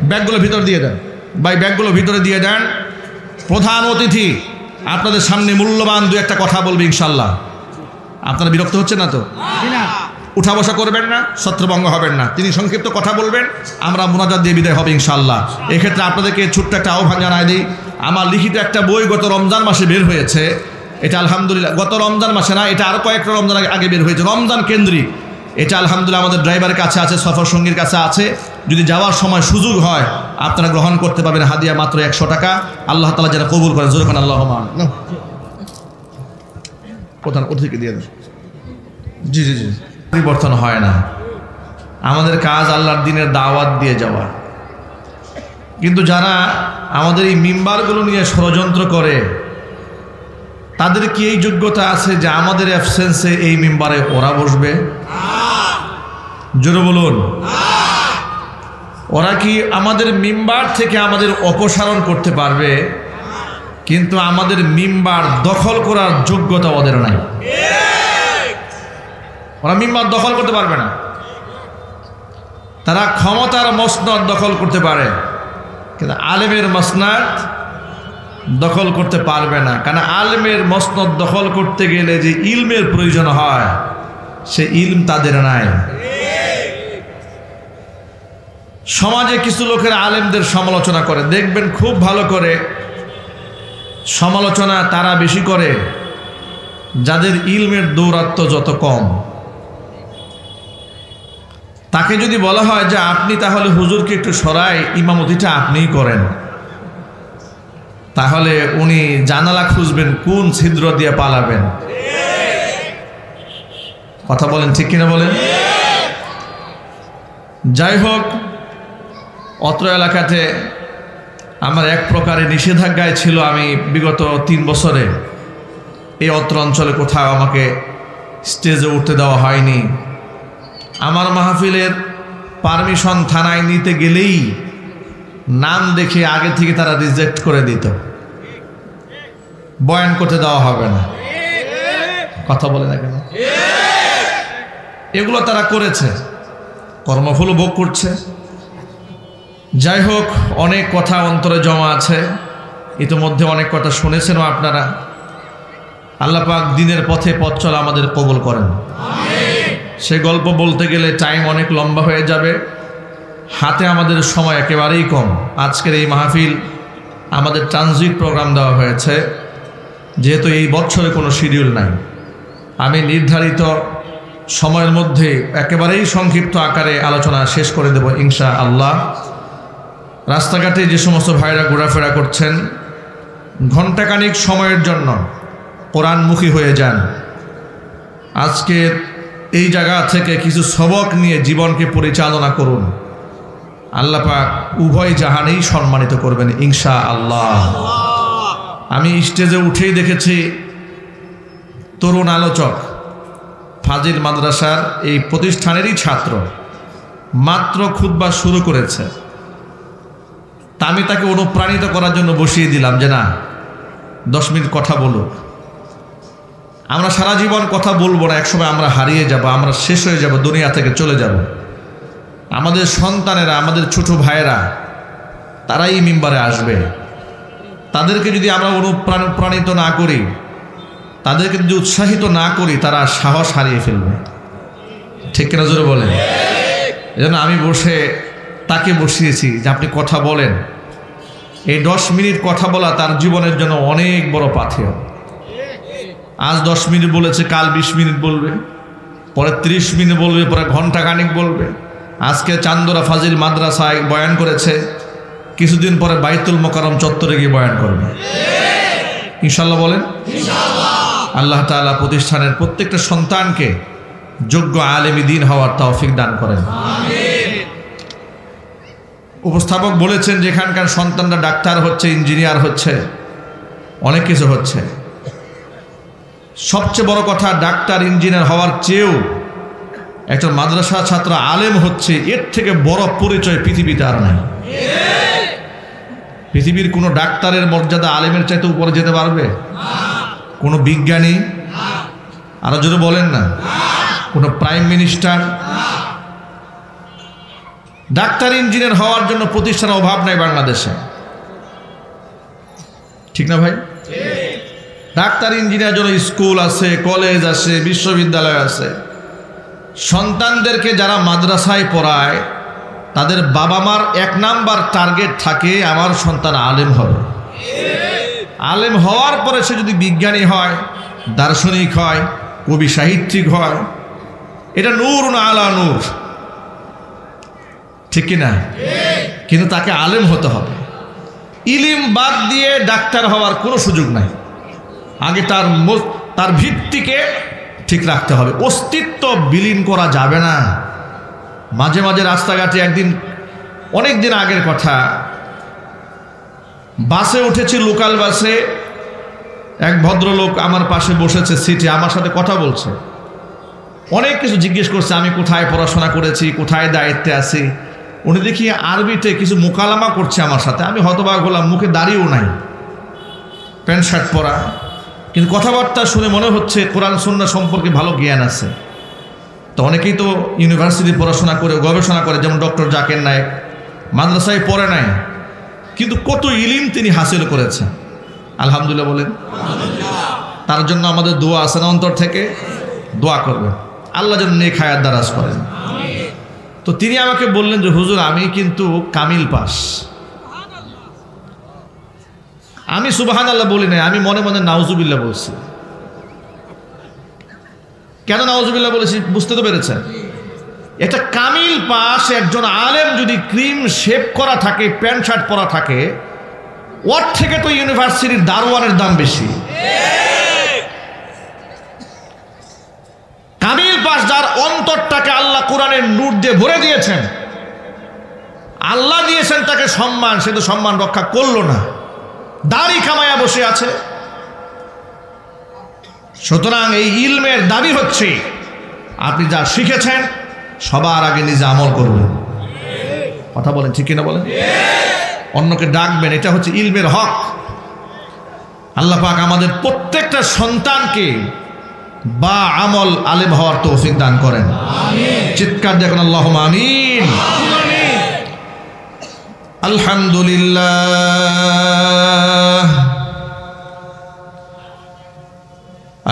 ব্যাগগুলো ভিতরে দিয়ে দেন ভাই, ব্যাগগুলো ভিতরে দিয়ে দেন। প্রধান অতিথি আপনাদের সামনে মূল্যবান 2-1 কথা বলবে ইনশাল্লাহ। আপনারা বিরক্ত হচ্ছে না তো? উঠা বসা করবেন না, ছত্রভঙ্গ হবেন না। তিনি সংক্ষিপ্ত কথা বলবেন, আমরা মুনাজাত দিয়ে বিদায় হবে ইনশাল্লাহ। এক্ষেত্রে আপনাদেরকে ছোট্ট একটা আহ্বান জানাই দিই। আমার লিখিত একটা বই গত রমজান মাসে বের হয়েছে, এটা আলহামদুলিল্লাহ গত রমজান মাসে না, এটা আরও কয়েকটা রমজান আগে বের হয়েছে, রমজান কেন্দ্রিক। এটা আলহামদুলিল্লাহ আমাদের ড্রাইভারের কাছে আছে, সফর সঙ্গীর কাছে আছে। যদি যাওয়ার সময় সুযোগ হয় আপনারা গ্রহণ করতে পারবেন, হাদিয়া মাত্র 100 টাকা। আল্লাহ তাআলা যেন কবুল করেন। জোরে কোন আল্লাহুম্মা আমিন। প্রধান অতিথিকে দিয়ে দেন। জি জি জি, পরিবর্তন হয় না। আমাদের কাজ আল্লাহর দ্বীনের দাওয়াত দিয়ে যাওয়া, কিন্তু যারা আমাদের এই মিম্বারগুলো নিয়ে ষড়যন্ত্র করে তাদের কি এই যোগ্যতা আছে যে আমাদের অ্যাবসেন্সে এই মিম্বারে ওরা বসবে? জোরে বলুন। ওরা কি আমাদের মিম্বার থেকে আমাদের অপসারণ করতে পারবে? কিন্তু আমাদের মিম্বার দখল করার যোগ্যতা ওদের নাই। ওরা মিম্বার দখল করতে পারবে না। তারা ক্ষমতার মসনদ দখল করতে পারে, কিন্তু আলেমের মসনদ দখল করতে পারবে না। কারণ আলেমের মসনদ দখল করতে গেলে যে ইলমের প্রয়োজন হয়, সে ইলম তাদের নাই। সমাজে কিছু লোকের আলেমদের সমালোচনা করে, দেখবেন খুব ভালো করে সমালোচনা তারা বেশি করে যাদের ইলমের দৌরাত্ম্য যত কম। তাকে যদি বলা হয় যে আপনি তাহলে হুজুরকে একটু সরাই, ইমামতিটা আপনিই করেন, তাহলে উনি জানালা খুঁজবেন কোন ছিদ্র দিয়ে পালাবেন। কথা বলেন, ঠিক কিনা বলেন? যাই হোক, অত্র এলাকাতে আমার এক প্রকারের নিষেধাজ্ঞায় ছিল। আমি বিগত 3 বছরে এই অত্র অঞ্চলে কোথাও আমাকে স্টেজে উঠতে দেওয়া হয়নি। আমার মাহফিলের পারমিশন থানায় নিতে গেলেই নাম দেখে আগে থেকে তারা রিজেক্ট করে দিত, বয়ান করতে দেওয়া হবে না। কথা বলে না কেন? এগুলো তারা করেছে, কর্মফল ভোগ করছে। যাই হোক, অনেক কথা অন্তরে জমা আছে, ইতিমধ্যে অনেক কথা শুনেছেনও আপনারা। আল্লাহ পাক দ্বীনের পথে পথ চলা আমাদের কবুল করেন। সে গল্প বলতে গেলে টাইম অনেক লম্বা হয়ে যাবে, হাতে আমাদের সময় একেবারেই কম। আজকের এই মাহফিল আমাদের ট্রানজিট প্রোগ্রাম দেওয়া হয়েছে, যেহেতু এই বছরে কোনো শিডিউল নাই। আমি নির্ধারিত সময়ের মধ্যে একেবারেই সংক্ষিপ্ত আকারে আলোচনা শেষ করে দেব ইনশাআল্লাহ। রাস্তাঘাটে যে সমস্ত ভাইরা ঘোরাফেরা করছেন, ঘণ্টাখানিক সময়ের জন্য কোরআনমুখী হয়ে যান। আজকের এই জায়গা থেকে কিছু সবক নিয়ে জীবনকে পরিচালনা করুন। আল্লাহ পাক উভয় জাহানেই সম্মানিত করবেন ইনশাআল্লাহ। আমি স্টেজে উঠেই দেখেছি তরুণ আলোচক, ফাজিল মাদ্রাসার এই প্রতিষ্ঠানেরই ছাত্র, মাত্র খুতবা শুরু করেছে। তা আমি তাকে অনুপ্রাণিত করার জন্য বসিয়ে দিলাম যে না, 10 মিনিট কথা বলুক। আমরা সারা জীবন কথা বলবো না, একসময় আমরা হারিয়ে যাব, আমরা শেষ হয়ে যাব, দুনিয়া থেকে চলে যাব। আমাদের সন্তানেরা, আমাদের ছোট ভাইয়েরা, তারাই মিম্বারে আসবে। তাদেরকে যদি আমরা অনুপ্রাণিত না করি, তাদেরকে যদি উৎসাহিত না করি, তারা সাহস হারিয়ে ফেলবে। ঠিক কিনা জোরে বলেন? এজন্য আমি তাকে বসিয়েছি যে আপনি কথা বলেন। এই 10 মিনিট কথা বলা তার জীবনের জন্য অনেক বড় পাথেয়। আজ 10 মিনিট বলেছে, কাল 20 মিনিট বলবে, পরে 30 মিনিট বলবে, পরে ঘন্টা খানিক বলবে। আজকে চান্দরা ফাজিল মাদ্রাসায় বয়ান করেছে, কিছুদিন পরে বাইতুল মোকাররম চত্বরে গিয়ে বয়ান করবে ইনশাআল্লাহ। বলেন আল্লাহ তাআলা প্রতিষ্ঠানের প্রত্যেকটা সন্তানকে যোগ্য আলেমী দ্বীন হওয়ার তৌফিক দান করেন। উপস্থাপক বলেছেন যে এখানকার সন্তানরা ডাক্তার হচ্ছে, ইঞ্জিনিয়ার হচ্ছে, অনেক কিছু হচ্ছে। সবচেয়ে বড় কথা, ডাক্তার ইঞ্জিনিয়ার হওয়ার চেয়েও একটা মাদ্রাসা ছাত্র আলেম হচ্ছে, এর থেকে বড় পরিচয় পৃথিবীতে আর নাই। পৃথিবীর কোনো ডাক্তারের মর্যাদা আলেমের চাইতে উপরে যেতে পারবে? কোনো বিজ্ঞানী, আরো যদি বলেন না, কোনো প্রাইম মিনিস্টার। ডাক্তার ইঞ্জিনিয়ার হওয়ার জন্য প্রতিষ্ঠানের অভাব নাই বাংলাদেশে, ঠিক না ভাই? ডাক্তার ইঞ্জিনিয়ার জন্য স্কুল আছে, কলেজ আছে, বিশ্ববিদ্যালয় আছে। সন্তানদেরকে যারা মাদ্রাসায় পড়ায়, তাদের বাবা মার 1 নাম্বার টার্গেট থাকে আমার সন্তান আলেম হবে। আলেম হওয়ার পরে সে যদি বিজ্ঞানী হয়, দার্শনিক হয়, কবি সাহিত্যিক হয়, এটা নূরুন আলা নূর, ঠিক কিনা? কিন্তু তাকে আলেম হতে হবে। ইলিম বাদ দিয়ে ডাক্তার হওয়ার কোনো সুযোগ নাই। আগে তার ভিত্তিকে ঠিক রাখতে হবে। অস্তিত্ব বিলীন করা যাবে না। মাঝে মাঝে রাস্তাঘাটে একদিন, অনেক দিন আগের কথা, বাসে উঠেছি, লোকাল বাসে। এক ভদ্রলোক আমার পাশে বসেছে সিটে, আমার সাথে কথা বলছে, অনেক কিছু জিজ্ঞেস করছে। আমি কোথায় পড়াশোনা করেছি, কোথায় দায়িত্বে আছি। উনি দেখি আরবিতে কিছু মোকালামা করছে আমার সাথে। আমি হতবাক হলাম, মুখে দাড়িও নাই, প্যান্ট শার্ট পরা, কিন্তু কথাবার্তা শুনে মনে হচ্ছে কোরআন সুন্নাহ সম্পর্কে ভালো জ্ঞান আছে। তো অনেকেই তো ইউনিভার্সিটি পড়াশোনা করে, গবেষণা করে, যেমন ডক্টর জাকির নায়েক, মাদ্রাসায় পড়ে নাই, কিন্তু কত ইলিম তিনি হাসিল করেছেন। আলহামদুলিল্লাহ বলেন। তার জন্য আমাদের দোয়া আছে না? অন্তর থেকে দোয়া করবেন, আল্লাহ যেন নেক হায়াত দারাজ করেন। তো তিনি আমাকে বললেন যে হুজুর, আমি কিন্তু কামিল পাস। আমি সুবহানাল্লাহ বলি নাই, আমি মনে মনে নাউজুবিল্লাহ বলছি। কেন নাউজুবিল্লাহ বলেছি বুঝতে তো পেরেছেন? এটা কামিল পাস একজন আলেম যদি ক্রিম শেভ করা থাকে, প্যান্ট শার্ট পরা থাকে, ওর থেকে তো ইউনিভার্সিটির দারোয়ানের দাম বেশি। কামিল পাস যার অন্তরটাকে আল্লাহ কোরআনের নূর দিয়ে ভরে দিয়েছেন, আল্লাহ দিয়েছেন তাকে সম্মান, সে তো সম্মান রক্ষা করলো না, দাড়ি কামায়া বসে আছে। সুতরাং এই ইলমের দাবি হচ্ছে আপনি যা শিখেছেন সবার আগে নিজে আমল করবেন। কথা বলেন, ঠিক কিনা বলেন? অন্যকে ডাকবেন, এটা হচ্ছে ইলমের হক। আল্লাহ পাক আমাদের প্রত্যেকটা সন্তানকে বা আমল আলেম হওয়ার তৌফিক দান করেন। চিৎকার দেখুন আল্লাহুম্মা আমিন। আলহামদুলিল্লাহ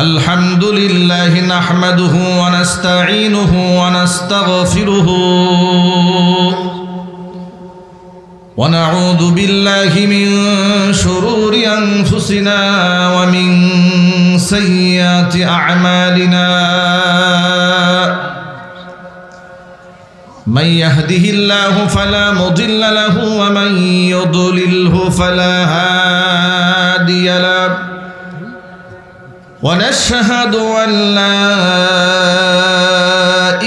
আলহামদুলিল্লাহি নাহমাদুহু ওয়া নাস্তাঈনুহু ওয়া নাস্তাগফিরুহু ওয়া নাউযু বিল্লাহি মিন শুরুরি আনফুসিনা ওয়া মিন সাইয়্যাতি আ'মালিনা। من يهده الله فلا مضل له ومن يضلله فلا هادي له ونشهد أن لا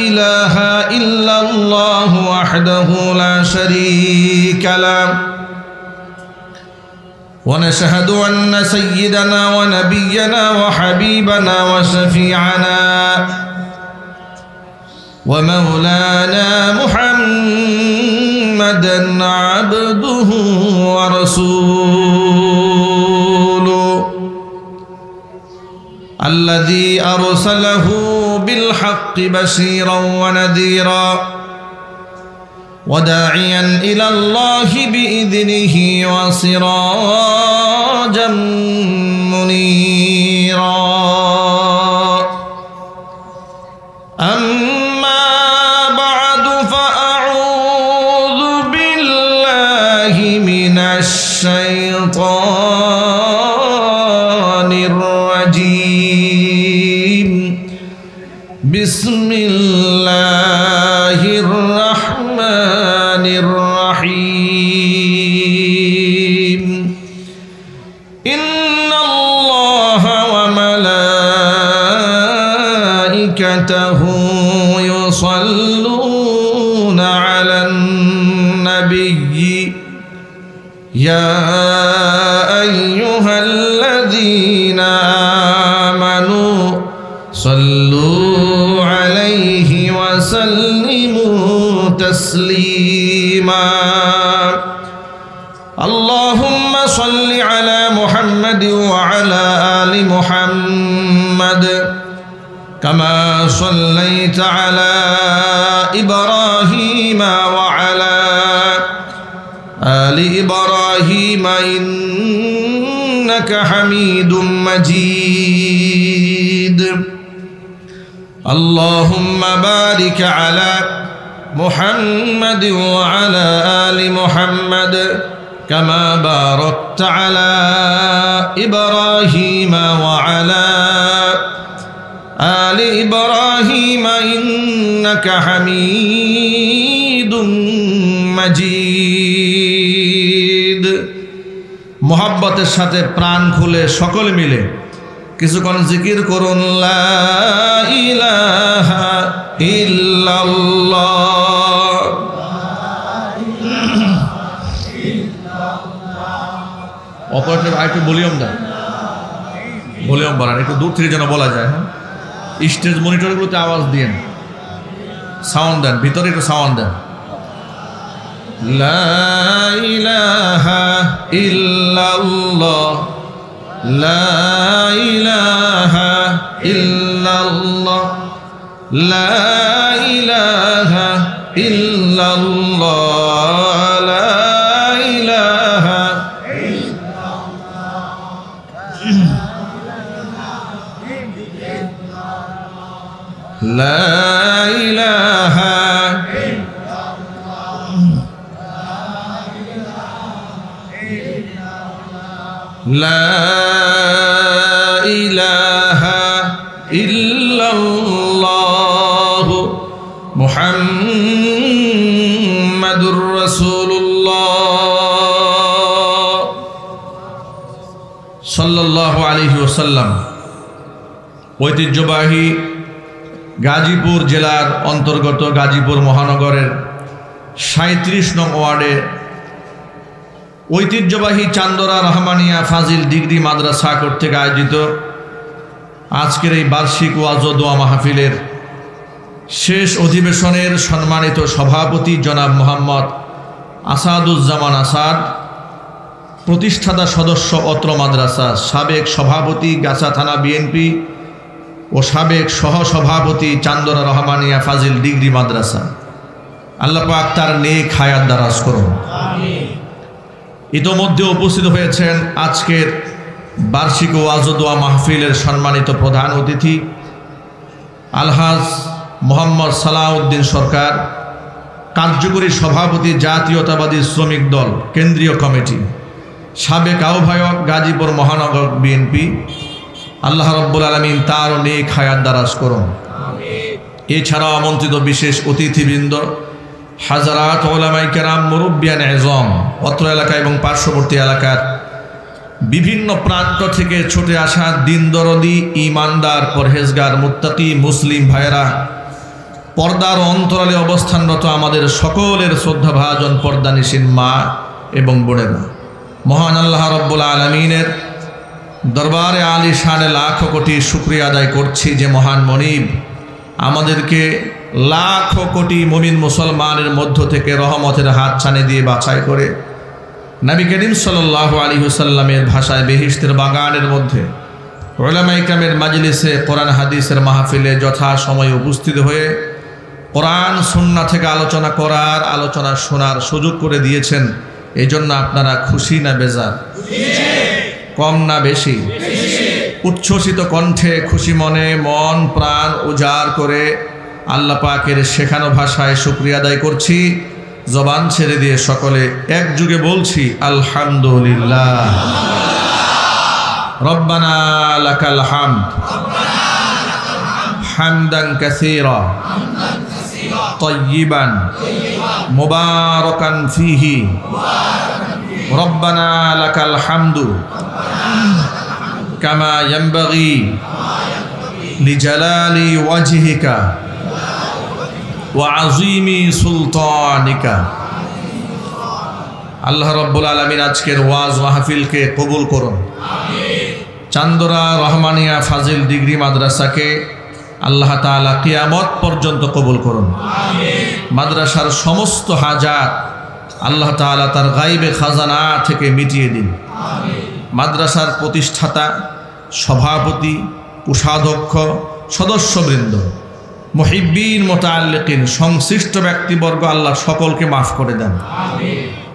إله إلا الله وحده لا شريك له ونشهد أن سيدنا ونبينا وحبيبنا وشفيعنا ومولانا محمدا عبده ورسوله الذي أرسله بالحق بشيرا ونذيرا وداعيا إلى الله بإذنه وسراجا منيرا أما بعد فأعوذ بالله من الشيطان الرجيم بسم الله الرحمن الرحيم إن الله وملائكته يصلون على النبي يا أيها الذين آمنوا صلوا عليه وسلموا تسليما اللهم صل على محمد وعلى آل محمد كما صليت على إبراهيم وعلى آل إبراهيم إنك حميد مجيد اللهم بارك على محمد وعلى آل محمد كما باركت على إبراهيم وعلى آل إبراهيم إنك حميد مجيد محبতের সাথে প্রাণ খুলে সকলে মিলে কিছুক্ষণ জিকির করুন লা ইলাহা ইল্লাল্লাহ অপারেটর একটু ভলিউম দেন ভলিউম বাড়ান একটু দূর থেকে যেন বলা যায় হ্যাঁ স্টেজ মনিটরগুলোতে আওয়াজ দিন সাউন্ড দেন ভিতরে একটু সাউন্ড দেন লা ইলাহা ইল্লাল্লাহ লা ইলাহা ইল্লাল্লাহ লা ইলাহা ইল্লাল্লাহ লা ইলাহা لا إله لا إله إلا الله محمد رسول الله صلى الله عليه وسلم ঐতিহ্যবাহী গাজীপুর জেলার অন্তর্গত গাজীপুর মহানগরের ৩৭ নং ওয়ার্ডে ঐতিহ্যবাহী চান্দরা রহমানিয়া ফাজিল ডিগ্রি মাদ্রাসা কর্তৃক আয়োজিত আজকের এই বার্ষিক ওয়াজ ও দোয়া মাহফিলের শেষ অধিবেশনের সম্মানিত সভাপতি জনাব মোহাম্মদ আসাদুজ্জামান আসাদ, প্রতিষ্ঠাতা সদস্য অত্র মাদ্রাসা, সাবেক সভাপতি গাছা থানা বিএনপি ও সাবেক সহসভাপতি চান্দরা রহমানিয়া ফাজিল ডিগ্রি মাদ্রাসা, আল্লাহ পাক তার নেক হায়াত দারাজ করুন। ইতোমধ্যে উপস্থিত হয়েছেন আজকের বার্ষিক ওয়াজ ও দোয়া মাহফিলের সম্মানিত প্রধান অতিথি আলহাজ মোহাম্মদ সালাউদ্দিন সরকার, কার্যকরী সভাপতি জাতীয়তাবাদী শ্রমিক দল কেন্দ্রীয় কমিটি, সাবেক আহ্বায়ক গাজীপুর মহানগর বিএনপি। আল্লাহ রাব্বুল আলামিন তার নেক হায়াত দারাজ করুন। এছাড়াও আমন্ত্রিত বিশেষ অতিথিবৃন্দ, হাজারাত ওলামায়ে কেরাম, মুরব্বিয়ান এজম, অত্র এলাকা এবং পার্শ্ববর্তী এলাকার বিভিন্ন প্রান্ত থেকে ছুটে আসা দিন দরদি, ইমানদার, পরহেজগার, মুত্তাকি মুসলিম ভাইয়েরা, পর্দার অন্তরালে অবস্থানরত আমাদের সকলের শ্রদ্ধাভাজন পর্দানিসীন মা এবং বোনেরা, মহান আল্লাহ রাব্বুল আলামিনের দরবারে আলিশানে লাখ কোটি শুকরিয়া আদায় করছি যে মহান মনিব আমাদেরকে লাখ কোটি মুমিন মুসলমানের মধ্য থেকে রহমতের হাত ছানি দিয়ে বাছাই করে নবী করিম সাল্লাল্লাহু আলাইহি ওয়াসাল্লামের ভাষায় বেহেশতের বাগানের মধ্যে উলামায়ে কেরামের মাজলিসে কোরআন হাদিসের মাহফিলে যথা সময়ে উপস্থিত হয়ে কোরআন সুন্নাহ থেকে আলোচনা করার, আলোচনা শোনার সুযোগ করে দিয়েছেন। এই জন্য আপনারা খুশি না বেজার? কম না বেশি? উচ্ছ্বসিত কণ্ঠে খুশি মনে মন প্রাণ উজাড় করে আল্লাহ পাকের শেখানো ভাষায় শুকরিয়া আদায় করছি। জবান ছেড়ে দিয়ে সকলে একযোগে বলছি আলহামদুলিল্লাহ। রব্বানা লাকাল হামদ হামদান কাসীরা তাইয়িবান মুবারাকান ফীহি। রব্বানা লাকাল হামদু কামা ইয়ানবাগি লিজালালি ওয়াজহিকা ওয়া আযীমি সুলতানিকা। আল্লাহ রাব্বুল আলামিন আজকের ওয়াজ মাহফিলকে কবুল করুন। চান্দরা রহমানিয়া ফাজিল ডিগ্রি মাদ্রাসাকে আল্লাহ তাআলা কিয়ামত পর্যন্ত কবুল করুন। মাদ্রাসার সমস্ত হাজাত আল্লাহ তাআলা তার গায়বে খাজানা থেকে মিটিয়ে দিন। মাদ্রাসার প্রতিষ্ঠাতা, সভাপতি, কোষাধ্যক্ষ, সদস্যবৃন্দ, মুহিব্বিন, মুতাআল্লিকিন, সংশ্লিষ্ট ব্যক্তিবর্গ আল্লাহ সকলকে মাফ করে দেন।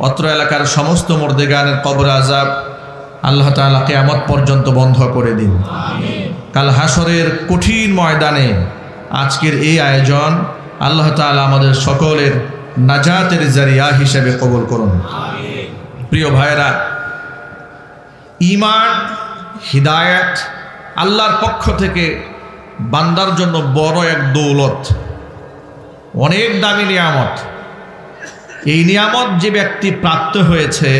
অত্র এলাকার সমস্ত মুর্দেগানের কবর আযাব আল্লাহ তাআলা কিয়ামত পর্যন্ত বন্ধ করে দিন। কাল হাসরের কঠিন ময়দানে আজকের এই আয়োজন আল্লাহ তাআলা আমাদের সকলের নাজাতের জারিয়া হিসেবে কবুল করুন। প্রিয় ভাইরা, ঈমান, হিদায়াত আল্লাহর পক্ষ থেকে বান্দার জন্য বড় এক দৌলত, অনেক দামি নিয়ামত। এই নিয়ামত যে ব্যক্তি প্রাপ্ত হয়েছে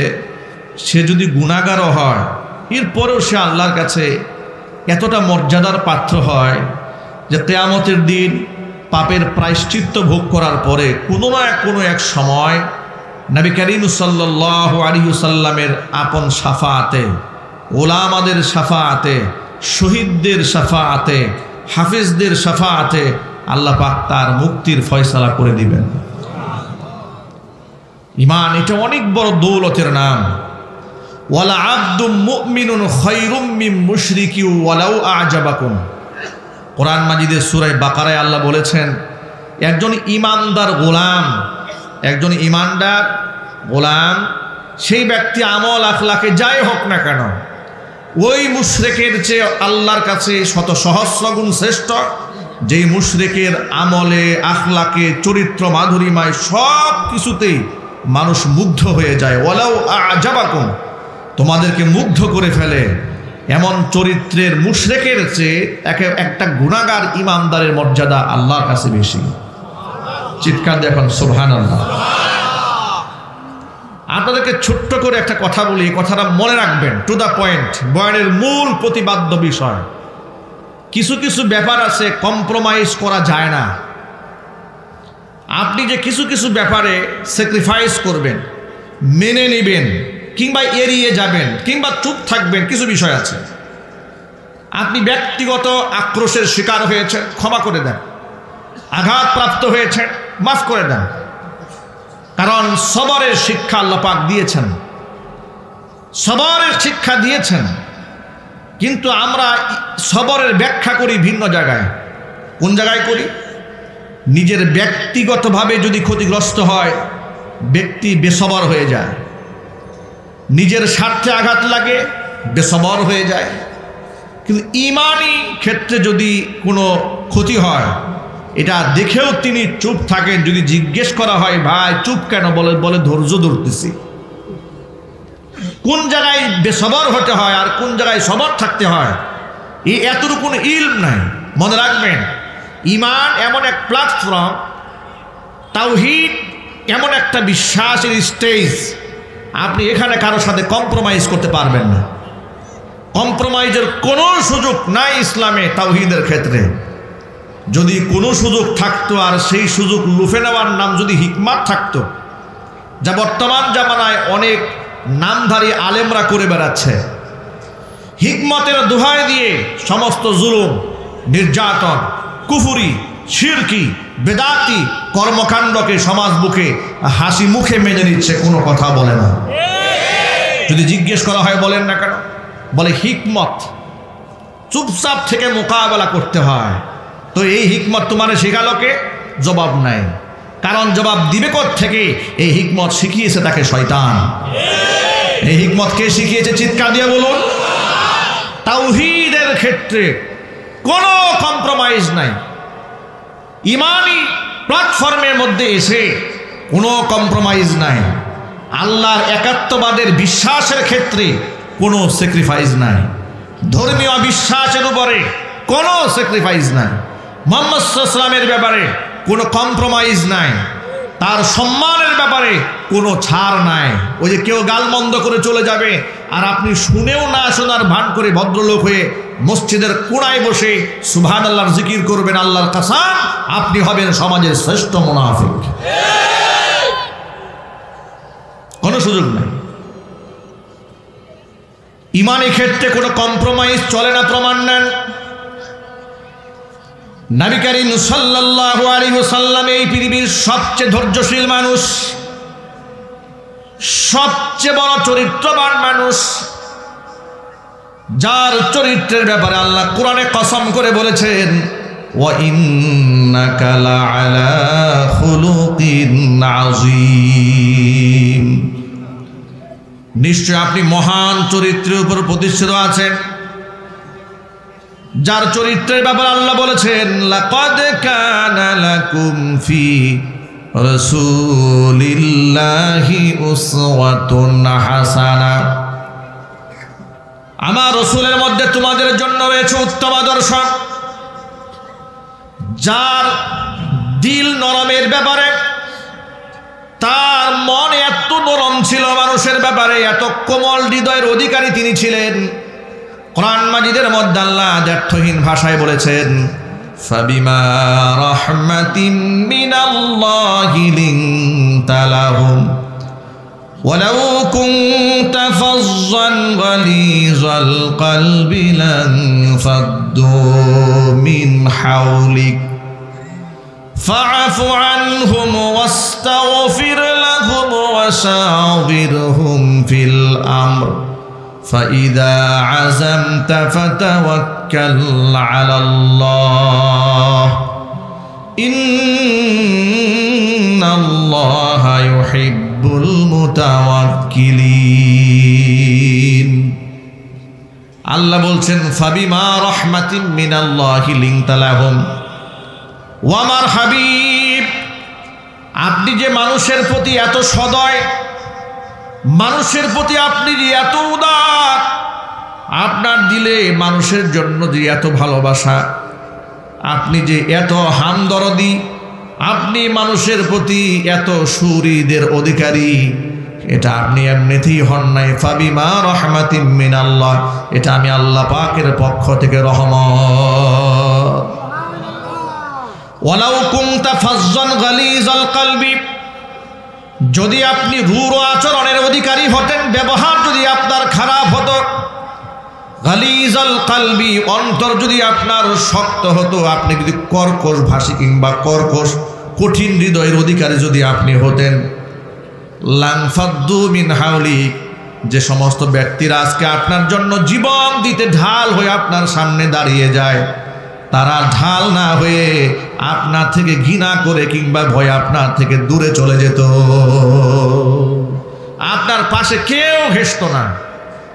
সে যদি গুনাহগারও হয়, এরপরেও সে আল্লাহর কাছে এতটা মর্যাদার পাত্র হয় যে কিয়ামতের দিন পাপের প্রায়শ্চিত্ত ভোগ করার পরে কোনো না কোনো এক সময় নবী করিম সাল্লাল্লাহু আলাইহি ওয়াসাল্লামের আপন শাফাআতে, ওলামাদের শাফাআতে, শহীদদের শাফাআতে, হাফেজদের শাফাআতে আল্লাহ পাক তার মুক্তির ফয়সালা করে দিবেন। ঈমান এটা অনেক বড় দৌলতের নাম। ওয়ালা আবদুম মুমিনুন খায়রুম মিন মুশরিকি ওয়ালাউ আ'জাবাকুম। কোরআন মাজিদের সূরা বাকারায় আল্লাহ বলেছেন, একজন ঈমানদার গোলাম, একজন ঈমানদার গোলাম সেই ব্যক্তি আমল আখলাকে যাই হোক না কেন ওই মুশরিকের চেয়ে আল্লাহর কাছে শত সহস্র গুণ শ্রেষ্ঠ, যেই মুশরিকের আমলে আখলাকে চরিত্র মাধুরীমায় সব কিছুতেই মানুষ মুগ্ধ হয়ে যায়। ওয়ালাউ আ'জাবাকুম, তোমাদেরকে মুগ্ধ করে ফেলে এমন চরিত্রের মুশরিকের চেয়ে একটা গুনাহগার ঈমানদারের মর্যাদা আল্লাহর কাছে বেশি। চিৎকার দেখুন সুবহানাল্লাহ। আপনাদেরকে ছোট্ট করে একটা কথা বলি, এই কথাটা মনে রাখবেন, টু দ্য পয়েন্ট, বয়ানের মূল প্রতিপাদ্য বিষয়। কিছু কিছু ব্যাপার আছে কম্প্রোমাইজ করা যায় না। আপনি যে কিছু কিছু ব্যাপারে স্যাক্রিফাইস করবেন, মেনে নেবেন, কিংবা এড়িয়ে যাবেন, কিংবা চুপ থাকবেন, কিছু বিষয় আছে। আপনি ব্যক্তিগত আক্রোশের শিকার হয়েছেন, ক্ষমা করে দেন। আঘাতপ্রাপ্ত হয়েছেন, মাফ করে দেন। কারণ সবরের শিক্ষা আল্লাহ পাক দিয়েছেন, সবরের শিক্ষা দিয়েছেন। কিন্তু আমরা সবরের ব্যাখ্যা করি ভিন্ন জায়গায়। কোন জায়গায় করি? নিজের ব্যক্তিগতভাবে যদি ক্ষতিগ্রস্ত হয় ব্যক্তি বেসবর হয়ে যায়, নিজের স্বার্থে আঘাত লাগে বেসবর হয়ে যায়। কিন্তু ঈমানি ক্ষেত্রে যদি কোনো ক্ষতি হয় এটা দেখেও তিনি চুপ থাকেন। যদি জিজ্ঞেস করা হয় ভাই চুপ কেন, বলে ধৈর্য ধরতেছি। কোন জায়গায় বেসবর হতে হয় আর কোন জায়গায় সবর থাকতে হয় এই এতটুকু ইলম নাই। মনে রাখবেন, ঈমান এমন এক প্ল্যাটফর্ম, তাওহীদ এমন একটা বিশ্বাসের স্টেজ, আপনি এখানে কারোর সাথে কম্প্রোমাইজ করতে পারবেন না। কম্প্রোমাইজের কোনো সুযোগ নাই ইসলামে তাওহীদের ক্ষেত্রে। যদি কোনো সুযোগ থাকতো আর সেই সুযোগ লুফে নেওয়ার নাম যদি হিকমত থাকতো, যা বর্তমান জামানায় অনেক নামধারী আলেমরা করে বেড়াচ্ছে, হিকমতের দোহাই দিয়ে সমস্ত জুলুম, নির্যাতন, কুফরি, শিরকি, বেদাতি কর্মকাণ্ডকে সমাজ বুকে হাসি মুখে মেনে নিচ্ছে, কোনো কথা বলে না। যদি জিজ্ঞেস করা হয় বলেন না কেন, বলে হিকমত। চুপচাপ থেকে মোকাবেলা করতে হয়। তো এই হিকমত তোমার শেখালো কে? জবাব নাই। কারণ জবাব দিবে থেকে এই হিকমত শিখিয়েছে তাকে শয়তান। এই হিকমত কে শিখিয়েছে? চিৎকার দিয়ে বলুন। তাওহীদের ক্ষেত্রে কোনো কম্প্রোমাইজ নাই। ইমানি প্ল্যাটফর্মের মধ্যে এসে কোনো কম্প্রোমাইজ নাই। আল্লাহর একাত্মবাদের বিশ্বাসের ক্ষেত্রে কোনো স্যাক্রিফাইস নাই। ধর্মীয় বিশ্বাসের উপরে কোনো স্যাক্রিফাইস নাই। মুহাম্মদ সাল্লাল্লাহু আলাইহি ওয়াসাল্লামের ব্যাপারে কোনো কম্প্রোমাইজ নাই। তার সম্মানের ব্যাপারে কোনো ছাড় নাই। ওই যে কেউ গালমন্দ করে চলে যাবে আর আপনি শুনেও না শোনার ভান করে ভদ্রলোক হয়ে মসজিদের কোণায় বসে সুবহানাল্লাহর জিকির করবেন, আল্লাহর কসম আপনি হবেন সমাজের শ্রেষ্ঠ মুনাফিক। কোনো সুযোগ নাই। ইমানের ক্ষেত্রে কোনো কম্প্রোমাইজ চলে না। প্রমাণ নেন নবী করিম সাল্লাল্লাহু আলাইহি ওয়াসাল্লাম এই পৃথিবীর সবচেয়ে ধৈর্যশীল মানুষ, সবচেয়ে বড় চরিত্রবান মানুষ, যার চরিত্রের ব্যাপারে আল্লাহ কোরআনে কসম করে বলেছেন ওয়া ইন্নাকা লাআলা খুলুকিন আযীম। নিশ্চয় আপনি মহান চরিত্রের উপর প্রতিষ্ঠিত আছেন, যার চরিত্রের ব্যাপারে আল্লাহ বলেছেন লাকাদ কানা লাকুম ফি রাসূলিল্লাহি উসওয়াতুন হাসানা। আমার রাসূলের মধ্যে তোমাদের জন্য রয়েছে উত্তম আদর্শ। যার দিল নরমের ব্যাপারে, তার মন এত নরম ছিল মানুষের ব্যাপারে, এত কোমল হৃদয়ের অধিকারী তিনি ছিলেন। কোরআন মাজিদের মধ্যে আল্লাহ দ্ব্যর্থহীন ভাষায় বলেছেন ফাবিমা রাহমাতিম মিনাল্লাহি লিনতা লাহুম ওয়ালাউ কুনতা ফাযযান গালিযাল কলবি লানফাদ্দু মিন হাওলিক ফাআফু আনহুম ওয়াস্তাগফির লাহুম ওয়াশাওিরহুম ফিল আমর فإذا عزمت فتوكل على الله إن الله يحب المتوكلين। আল্লাহ বলছেন ফাবিমা রাহমাতিন মিনাল্লাহি লিনতা লাহুম। ও আমার হাবিব, আপনি যে মানুষের প্রতি এত সদয়, মানুষের প্রতি আপনি যে এত উদার, আপনার দিলে মানুষের জন্য যে এত ভালোবাসা, আপনি যে এত হামদরদি, আপনি মানুষের প্রতি এত সুহৃদের অধিকারী, এটা আপনি এমনিতেই হন নাই। ফাবিমা রাহমাতিম মিনাল্লাহ, এটা আমি আল্লাহ পাকের পক্ষ থেকে রহমত। ওয়ালাউ কুনতা ফাযযান গালিযাল কলবি, যদি আপনি রূঢ় আচরণের অধিকারী হতেন, ব্যবহার যদি আপনার খারাপ হতো, গালিজাল কলবি, অন্তর যদি আপনার শক্ত হতো, আপনি যদি কর্কশ ভাষী কিংবা কর্কশ কঠিন হৃদয়ের অধিকারী যদি আপনি হতেন, লানফাদ্দু মিন হাওলিক, যে সমস্ত ব্যক্তিরা আজকে আপনার জন্য জীবন দিতে ঢাল হয়ে আপনার সামনে দাঁড়িয়ে যায়, তারা ঢাল না হয়ে আপনার থেকে ঘৃণা করে কিংবা ভয়ে আপনার থেকে দূরে চলে যেত। আপনার পাশে কেউ ঘেঁষত না।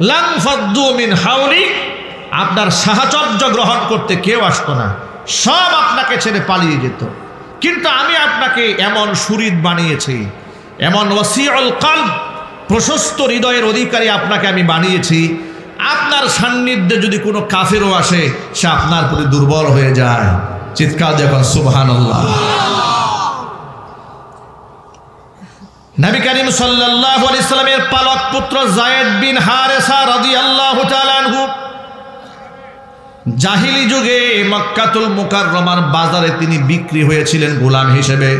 লানফাদ্দু মিন হাওলিক, আপনার সাহচর্য গ্রহণ করতে কেউ আসতো না, সব আপনাকে ছেড়ে পালিয়ে যেত। কিন্তু আমি আপনাকে এমন সুহৃদ বানিয়েছি, এমন ওয়াসিউল কলব, প্রশস্ত হৃদয়ের অধিকারী আপনাকে আমি বানিয়েছি, আপনার সান্নিধ্যে যদি কোনো কাফেরও আসে সে আপনার প্রতি দুর্বল হয়ে যায়। চিৎকার যখন সুবহানাল্লাহ। নবী করিম সাল্লাল্লাহু আলাইহি ওয়াসাল্লামের পালক পুত্র যায়েদ বিন হারেসা রাদিয়াল্লাহু তাআলা আনহু জাহিলি যুগে মক্কাতুল মুকাররমার বাজারে তিনি বিক্রি হয়েছিলেন গোলাম হিসেবে।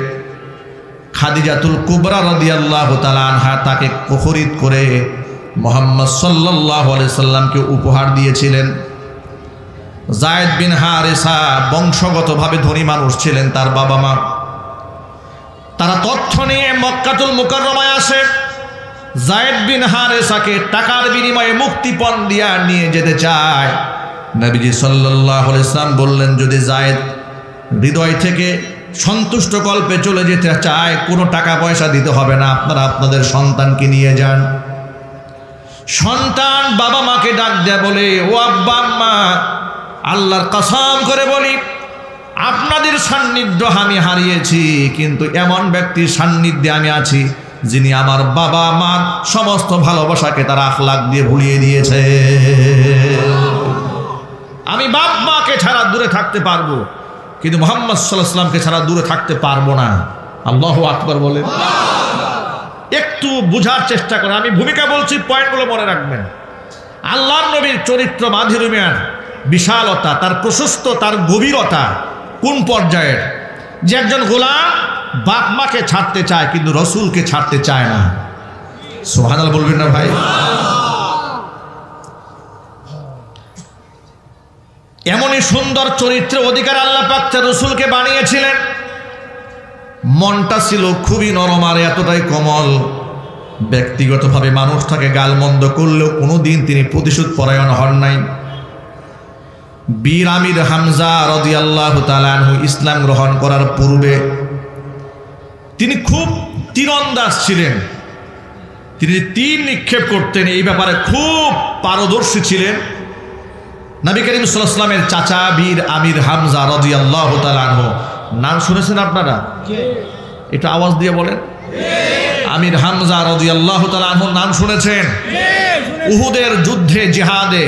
খাদিজাতুল কুবরা রাদিয়াল্লাহু তাআলা আনহা তাকে খরিদ করে মুহাম্মদ সাল্লাল্লাহু আলাইহি সাল্লামকে উপহার দিয়েছিলেন। যায়েদ বিন হারেসা বংশগতভাবে ধনী মানুষ ছিলেন, তার বাবা মা। তারা তথ্য নিয়ে মক্কাতুল মুকাররমায় আসে, যায়েদ বিন হারেসাকে টাকার বিনিময়ে মুক্তিপণ দিয়া নিয়ে যেতে চায়। নবীজি সাল্লাল্লাহু আলাইহি ওয়াসাল্লাম বললেন, যদি যায়েদ হৃদয় থেকে সন্তুষ্ট কল্পে চলে যেতে চায়, কোনো টাকা পয়সা দিতে হবে না, আপনারা আপনাদের সন্তানকে নিয়ে যান। সন্তান বাবা মাকে ডাক দেয়া বলে, ও আব্বা আম্মা, আল্লাহর কসম করে বলি আপনাদের সান্নিধ্য আমি হারিয়েছি, কিন্তু এমন ব্যক্তির সান্নিধ্যে আমি আছি যিনি আমার বাবা মার সমস্ত ভালোবাসাকে তার আখলাক দিয়ে ভুলিয়ে দিয়েছে। আমি বাপ মাকে ছাড়া দূরে থাকতে পারবো, কিন্তু মুহাম্মদ সাল্লাল্লাহু আলাইহি ওয়াসাল্লামকে ছাড়া দূরে থাকতে পারবো না। আল্লাহু আকবার বলেন। একটু বুঝার চেষ্টা করেন, আমি ভূমিকা বলছি, পয়েন্টগুলো মনে রাখবেন। আল্লাহর নবীর চরিত্র মাধুর্যের বিশালতা, তার প্রশস্ত, তার গভীরতা কোন পর্যায়ের, যে একজন গোলাম বাপ মাকে ছাড়তে চায় কিন্তু রসুলকে ছাড়তে চায় না। সুবহানাল্লাহ বলবেন না ভাই? এমনই সুন্দর চরিত্রের অধিকার আল্লাহ পাক তার রসুলকে বানিয়েছিলেন। মনটা ছিল খুবই নরম আর এতটাই কোমল, ব্যক্তিগতভাবে মানুষ তাকে গালমন্দ করলেও কোনোদিন তিনি প্রতিশোধ পরায়ণ হন নাই। বীর আমির হামজা রাদিয়াল্লাহু তাআলা আনহু ইসলাম গ্রহণ করার পূর্বে তিনি খুব তীরন্দাজ ছিলেন। তিনি তীর নিক্ষেপ করতেন, এই ব্যাপারে খুব পারদর্শী ছিলেন। নবী করিম সাল্লাল্লাহু আলাইহি ওয়াসাল্লামের চাচা বীর আমির হামজা রাদিয়াল্লাহু তাআলা আনহু, নাম শুনেছেন আপনারা? একটু আওয়াজ দিয়ে বলেন। আমির হামজা রাদিয়াল্লাহু তাআলা আনহুর নাম শুনেছেন? উহুদের যুদ্ধে জিহাদে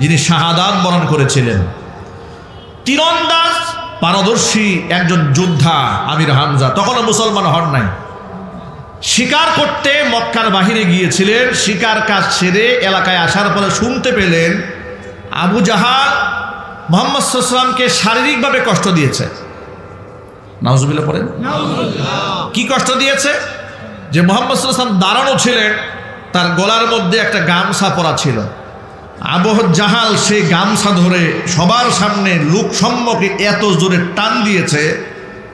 যিনি শাহাদাত বরণ করেছিলেন। তীরন্দাজ পারদর্শী একজন যোদ্ধা আমির হামজা, তখনও মুসলমান হন নাই। শিকার করতে মক্কার বাহিরে গিয়েছিলেন। শিকার কাজ সেরে এলাকায় আসার পরে শুনতে পেলেন আবু জাহাল মুহাম্মদ সাল্লাল্লাহু আলাইহি ওয়াসাল্লামকে শারীরিকভাবে কষ্ট দিয়েছে। নাউজুবিল্লাহ পড়েন। কি কষ্ট দিয়েছে? যে মুহাম্মদ সাল্লাল্লাহু আলাইহি ওয়াসাল্লাম দাঁড়ানো ছিলেন, তার গলার মধ্যে একটা গামছা পরা ছিল। আবু জাহাল সেই গামছা ধরে সবার সামনে লোক সম্মুখে এত জোরে টান দিয়েছে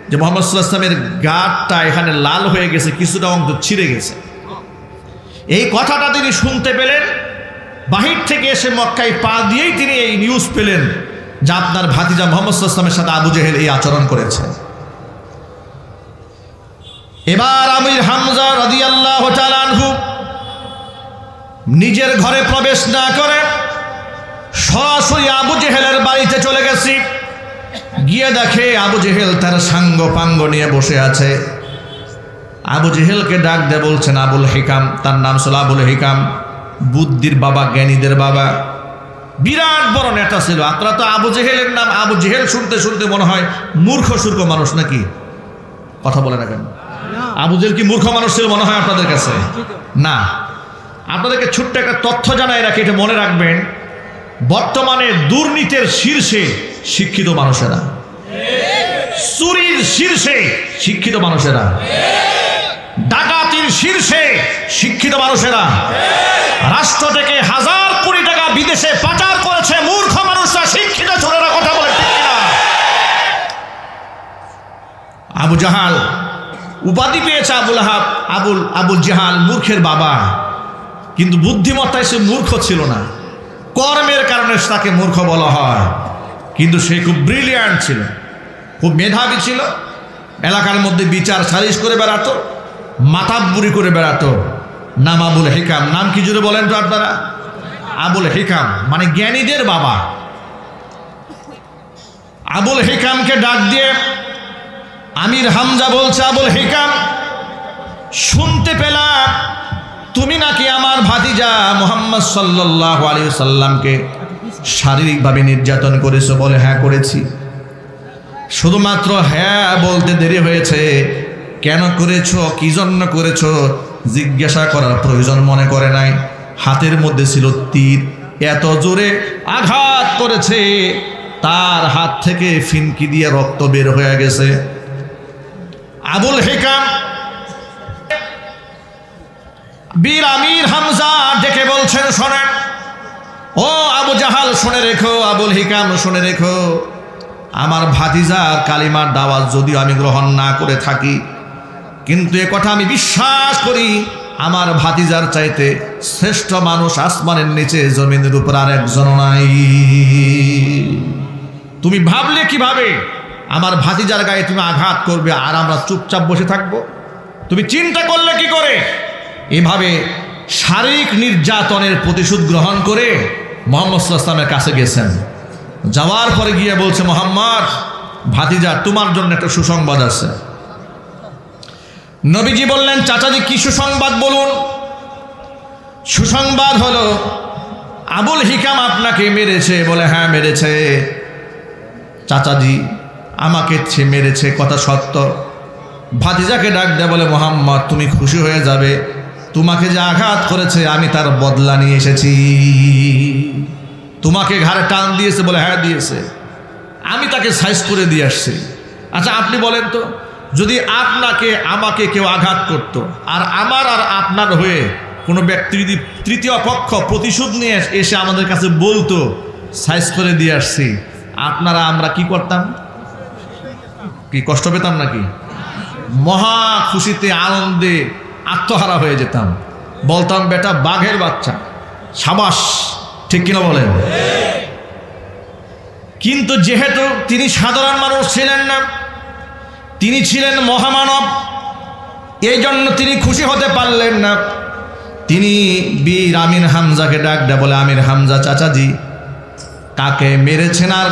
যে মুহাম্মদ সাল্লাল্লাহু আলাইহি ওয়াসাল্লামের গাঁটটা এখানে লাল হয়ে গেছে, কিছুটা অংশ ছিঁড়ে গেছে। এই কথাটা তিনি শুনতে পেলেন। বাহির থেকে এসে মক্কায় পা দিয়েই তিনি এই নিউজ পেলেন যে আপনার ভাতিজা মুহাম্মদ সাল্লাল্লাহু আলাইহি ওয়াসাল্লামের সাথে আবু জেহেল এই আচরণ করেছে। এবার আমির হামজা রাদিয়াল্লাহু তাআলা আনহু নিজের ঘরে প্রবেশ না করে সরাসরি আবু জেহেলের বাড়িতে চলে গেছি। গিয়ে দেখে আবু জেহেল তার সাঙ্গ পাঙ্গ নিয়ে বসে আছে। আবু জেহেলকে ডাক দিয়ে বলছেন, আবুল হিকাম, তার নাম ছিল আবুল হিকাম, বুদ্ধির বাবা, জ্ঞানীদের বাবা, বিরাট বড় নেতা ছিল। আপনারা তো আবু জেহেলের নাম আবু জেহেল শুনতে শুনতে মনে হয় মূর্খ সূর্খ মানুষ নাকি? কথা বলে না কেন? আবু জেহেল কি মূর্খ মানুষ ছিল মনে হয় আপনাদের কাছে? না। আপনাদেরকে ছোট্ট একটা তথ্য জানাই রাখি, এটা মনে রাখবেন। বর্তমানে দুর্নীতির শীর্ষে শিক্ষিত মানুষেরা, চুরির শীর্ষে শিক্ষিত মানুষেরা, ডাকাতির শীর্ষে শিক্ষিত মানুষেরা, রাষ্ট্র থেকে হাজার কোটি টাকা বিদেশে পাচার করেছে মূর্খ মানুষরা, শিক্ষিত ছোটরা। কথা বলে ঠিক না? আবু জাহাল উপাধি পেয়েছে আবুল আহাব, আবুল জাহাল, মূর্খের বাবা, কিন্তু বুদ্ধিমত্তায় সে মূর্খ ছিল না। কর্মের কারণে তাকে মূর্খ বলা হয়, কিন্তু সে খুব ব্রিলিয়ান্ট ছিল, খুব মেধাবী ছিল। এলাকার মধ্যে বিচার সালিশ করে বেড়াতো, মাতাব্বুরি করে বেড়াতো। নাম আবুল হিকাম। নাম কি জুড়ে বলেন তো আপনারা? আবুল হিকাম মানে জ্ঞানীদের বাবা। আবুল হিকামকে ডাক দিয়ে আমির হামজা বলছে, আবুল হিকাম, শুনতে পেলাম তুমি নাকি আমার ভাতিজা মুহাম্মদ সাল্লাল্লাহু আলাইহি ওয়াসাল্লামকে শারীরিকভাবে নির্যাতন করেছো। বলে, হ্যাঁ করেছি। শুধুমাত্র হ্যাঁ বলতে দেরি হয়েছে, কেন করেছো, কি জন্য করেছো জিজ্ঞাসা করার প্রয়োজন মনে করে নাই। হাতের মধ্যে ছিল তীর, এত জোরে আঘাত করেছে তার হাত থেকে ফিনকি দিয়ে রক্ত বের হয়ে গেছে। আবুল হিকাম বীর আমির হামজা ডেকে বলছেন, শোনেন ও আবু জাহাল, শুনে রেখো, আবুল হিকাম শুনে রেখো, আমার ভাতিজার কালিমার দাওয়াত যদিও আমি গ্রহণ না করে থাকি, কিন্তু এ কথা আমি বিশ্বাস করি আমার ভাতিজার চাইতে শ্রেষ্ঠ মানুষ আসমানের নিচে জমিনের উপর আর একজন নাই। তুমি ভাবলে কিভাবে আমার ভাতিজার গায়ে তুমি আঘাত করবে আর আমরা চুপচাপ বসে থাকবো? তুমি চিন্তা করলে কি করে? এভাবে শারীরিক নির্যাতনের প্রতিশোধ গ্রহণ করে মুহাম্মদ সাল্লাল্লাহু আলাইহি ওয়াসাল্লামের কাছে গেছেন। যাওয়ার পরে গিয়ে বলছে, মুহাম্মদ ভাতিজা তোমার জন্য একটা সুসংবাদ আছে। নবীজি বললেন, চাচাজি কি সুসংবাদ বলুন। সুসংবাদ হলো আবুল হিকাম আপনাকে মেরেছে। বলে হ্যাঁ মেরেছে চাচাজি, আমাকে সে মেরেছে, কথা সত্য। ভাতিজাকে ডাক দেয়, বলে মুহাম্মদ তুমি খুশি হয়ে যাবে, তোমাকে যে আঘাত করেছে আমি তার বদলা নিয়ে এসেছি। তোমাকে ঘাড়ে টান দিয়েছে? বলে হ্যাঁ দিয়েছে, আমি তাকে সাইজ করে দিয়ে আসছি। আচ্ছা আপনি বলেন তো, যদি আপনাকে আমাকে কেউ আঘাত করত আর আমার আর আপনার হয়ে কোনো ব্যক্তি যদি তৃতীয় পক্ষ প্রতিশোধ নিয়ে এসে আমাদের কাছে বলতো সাইজ করে দিয়ে আসছি, আপনারা আমরা কি করতাম? কি কষ্ট পেতাম নাকি? মহা খুশিতে আনন্দে আত্মহারা হয়ে যেতাম, বলতাম বেটা বাঘের বাচ্চা, সাবাস, ঠিক কিনা বলেন? কিন্তু যেহেতু তিনি সাধারণ মানুষ ছিলেন না, তিনি ছিলেন মহামানব, এই জন্য তিনি খুশি হতে পারলেন না। তিনি বীর আমির হামজাকে ডাক দেয়, বলে আমির হামজা চাচাজি, কাকে মেরেছেন আর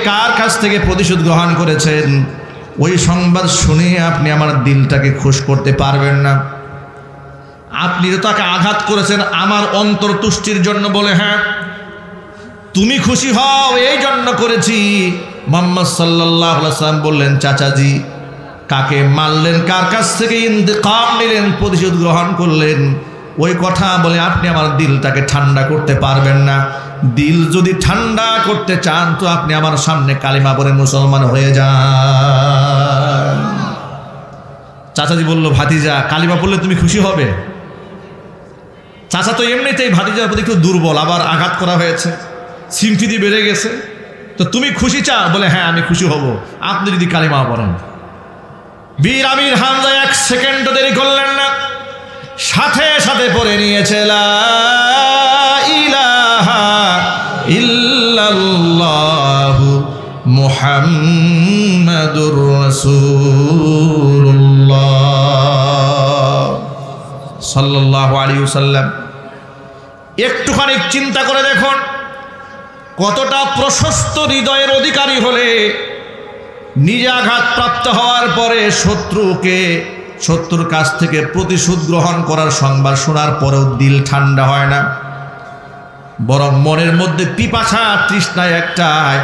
কার কাছ থেকে প্রতিশোধ গ্রহণ করেছেন ওই সংবাদ শুনে আপনি আমার দিলটাকে খুশ করতে পারবেন না? আপনি তো তাকে আঘাত করেছেন আমার অন্তর্তুষ্টির জন্য। বলে হ্যাঁ, তুমি খুশি হও এই জন্য করেছি। মুহাম্মদ সাল্লাল্লাহু আলাইহি ওয়াসাল্লাম বললেন, চাচাজি কাকে মারলেন, কার কাছ থেকে ইন্তেকাম নিলেন, প্রতিশোধ গ্রহণ করলেন, ওই কথা বলে আপনি আমার দিলটাকে ঠান্ডা করতে পারবেন না। দিল যদি ঠান্ডা করতে চান তো আপনি আমার সামনে কালিমা পড়ে মুসলমান হয়ে যান। চাচাজি বলল, ভাতিজা কালিমা পড়লে তুমি খুশি হবে? চাচা তো এমনিতেই ভাতিজার প্রতি একটু দুর্বল, আবার আঘাত করা হয়েছে, সিম্পিতি বেড়ে গেছে, তো তুমি খুশি চাও? বলে হ্যাঁ আমি খুশি হব আপনি যদি কালিমা পড়েন। বীর আমির হামজা এক সেকেন্ড দেরি করলেন না, সাথে সাথে পড়ে নিয়েছে লা ইলাহা ইল্লাল্লাহু মুহাম্মাদুর রাসূলুল্লাহ সাল্লাল্লাহু আলাইহি ওয়াসাল্লাম। একটুখানি চিন্তা করে দেখুন কতটা প্রশস্ত হৃদয়ের অধিকারী হলে নিজে আঘাতপ্রাপ্ত হওয়ার পরে শত্রুর কাছ থেকে প্রতিশোধ গ্রহণ করার সংবাদ শোনার পরেও দিল ঠান্ডা হয় না, বরং মনের মধ্যে পিপাসা তৃষ্ণায় একটাই,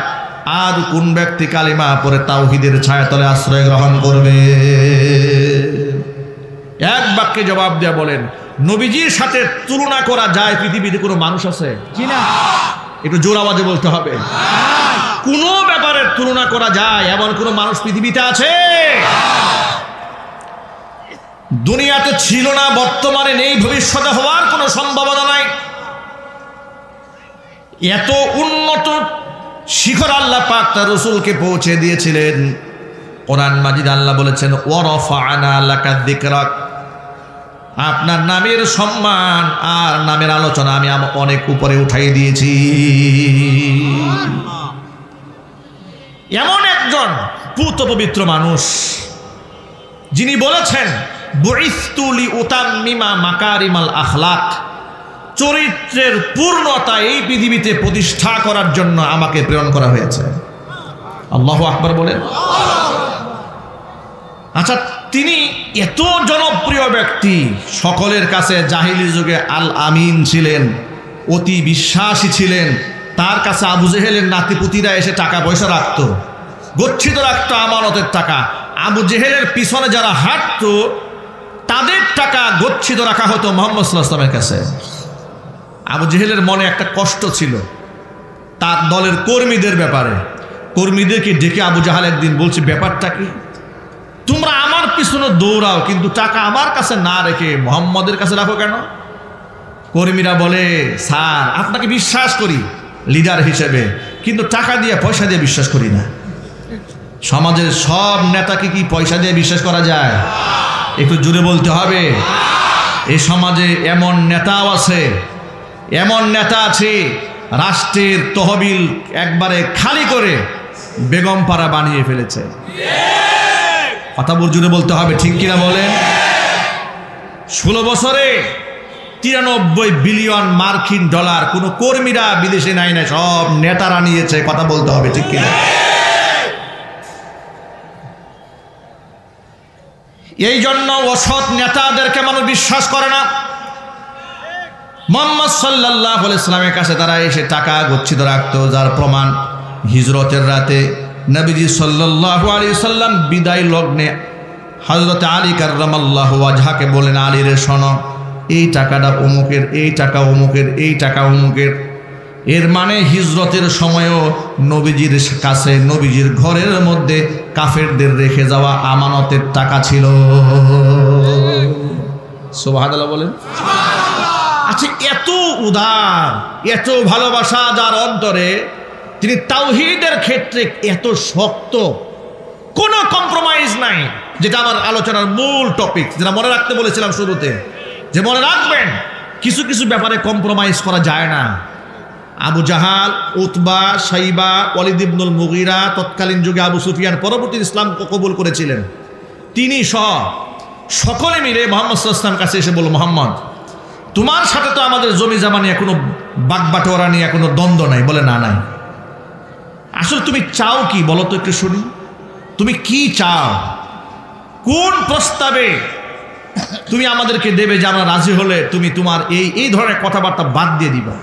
আর কোন ব্যক্তি কালিমা পরে তাওহীদের ছায়াতলে আশ্রয় গ্রহণ করবে। এক বাক্যে জবাব দেয়া বলেন, নবীজির সাথে তুলনা করা যায় পৃথিবীতে কোনো মানুষ আছে কিনা? একটু জোর আওয়াজে বলতে হবে। কোনো ব্যাপারের তুলনা করা যায় এমন কোনো মানুষ পৃথিবীতে আছে? দুনিয়াতে ছিল না, বর্তমানে নেই, ভবিষ্যতে হওয়ার কোনো সম্ভাবনা নাই। এত উন্নত শিখর আল্লাহ পাক তার রাসূলকে পৌঁছে দিয়েছিলেন। কোরআন মাজিদ আল্লাহ বলেছেন, ওয়ারাফা'না লাকা যিকরাক, আপনার নামের সম্মান আর নামের আলোচনা আমি অনেক উপরে উঠাই দিয়েছি। এমন একজন পুত পবিত্র মানুষ যিনি বলেছেন, বুইসতু লিউতাম্মিমা মাকারিমাল আখলাক, চরিত্রের পূর্ণতা এই পৃথিবীতে প্রতিষ্ঠা করার জন্য আমাকে প্রেরণ করা হয়েছে। আল্লাহু আকবার বলেন। আচ্ছা, তিনি এত জনপ্রিয় ব্যক্তি, সকলের কাছে জাহিলি যুগে আল আমিন ছিলেন, অতি বিশ্বাসী ছিলেন। তার কাছে আবু জেহেলের নাতিপুতিরা এসে টাকা পয়সা রাখত, গচ্ছিত রাখত আমানতের টাকা। আবু জেহেলের পিছনে যারা হাঁটত তাদের টাকা গচ্ছিত রাখা হতো মুহাম্মদ সাল্লাল্লাহু আলাইহি ওয়াসাল্লামের কাছে। আবু জেহেলের মনে একটা কষ্ট ছিল তার দলের কর্মীদের ব্যাপারে। কর্মীদেরকে ডেকে আবু জাহাল একদিন বলছে, ব্যাপারটা কি? তোমরা আমার পিছনে দৌড়াও কিন্তু টাকা আমার কাছে না রেখে মুহাম্মদের কাছে রাখো কেন? কর্মীরা বলে, স্যার আপনাকে বিশ্বাস করি লিডার হিসেবে, কিন্তু টাকা দিয়ে পয়সা দিয়ে বিশ্বাস করি না। সমাজের সব নেতাকে কি পয়সা দিয়ে বিশ্বাস করা যায়? একটু জোরে বলতে হবে। এই সমাজে এমন নেতাও আছে, এমন নেতা আছে রাষ্ট্রের তহবিল একবারে খালি করে বেগমপাড়া বানিয়ে ফেলেছে। কথা জুড়ে বলতে হবে, ঠিক কিনা বলেন? 16 বছরে 93 বিলিয়ন মার্কিন ডলার কোনো কর্মীরা বিদেশে নাই না, সব নেতারা নিয়েছে। কথা বলতে হবে, ঠিক কিনা? এই জন্য অসৎ নেতাদেরকে মানুষ বিশ্বাস করে না। মুহাম্মদ সাল্লাল্লাহু আলাইহি সাল্লামের কাছে তারা এসে টাকা গচ্ছিত রাখতো, যার প্রমাণ হিজরতের রাতে নবীজি সাল্লাল্লাহু আলাইহি সাল্লাম বিদায় লগ্নে হযরত আলী কাররামাল্লাহু ওয়াজহাকে বলেন, আলী রে শোনো, এই টাকাটা অমুকের, এই টাকা অমুকের, এই টাকা অমুকের। এর মানে হিজরতের সময়ও নবীজির কাছে, নবীজির ঘরের মধ্যে কাফেরদের রেখে যাওয়া আমানতের টাকা ছিল। সুবহানাল্লাহ বলেন। আচ্ছা, এত উদার, এত ভালোবাসা যার অন্তরে, তিনি তাওহীদের ক্ষেত্রে এত শক্ত, কোনো কম্প্রোমাইজ নাই। যেটা আমার আলোচনার মূল টপিক, যেটা মনে রাখতে বলেছিলাম শুরুতে, যে মনে রাখবেন কিছু কিছু ব্যাপারে কম্প্রোমাইজ করা যায় না। আবু জাহাল, উতবা, শাইবা, ওয়ালিদ ইবনুল মুগীরা, তৎকালীন যুগে আবু সুফিয়ান, পরবর্তী ইসলাম কবুল করেছিলেন, তিনি সকলে মিলে মুহাম্মদ সাল্লাল্লাহু আলাইহি ওয়াসাল্লামের কাছে এসে বলল, মুহাম্মদ, তোমার সাথে তো আমাদের জমি জামা নিয়ে কোনো বাগবাটোয়ারা নিয়ে কোনো দ্বন্দ্ব নাই। বলে, না নাই। আসলে তুমি চাও কি বলো তো একটু শুনি, তুমি কি চাও? কোন প্রস্তাবে তুমি আমাদেরকে দেবে যে আমরা রাজি হলে তুমি তোমার এই ধরনের কথাবার্তা বাদ দিয়ে দিবা?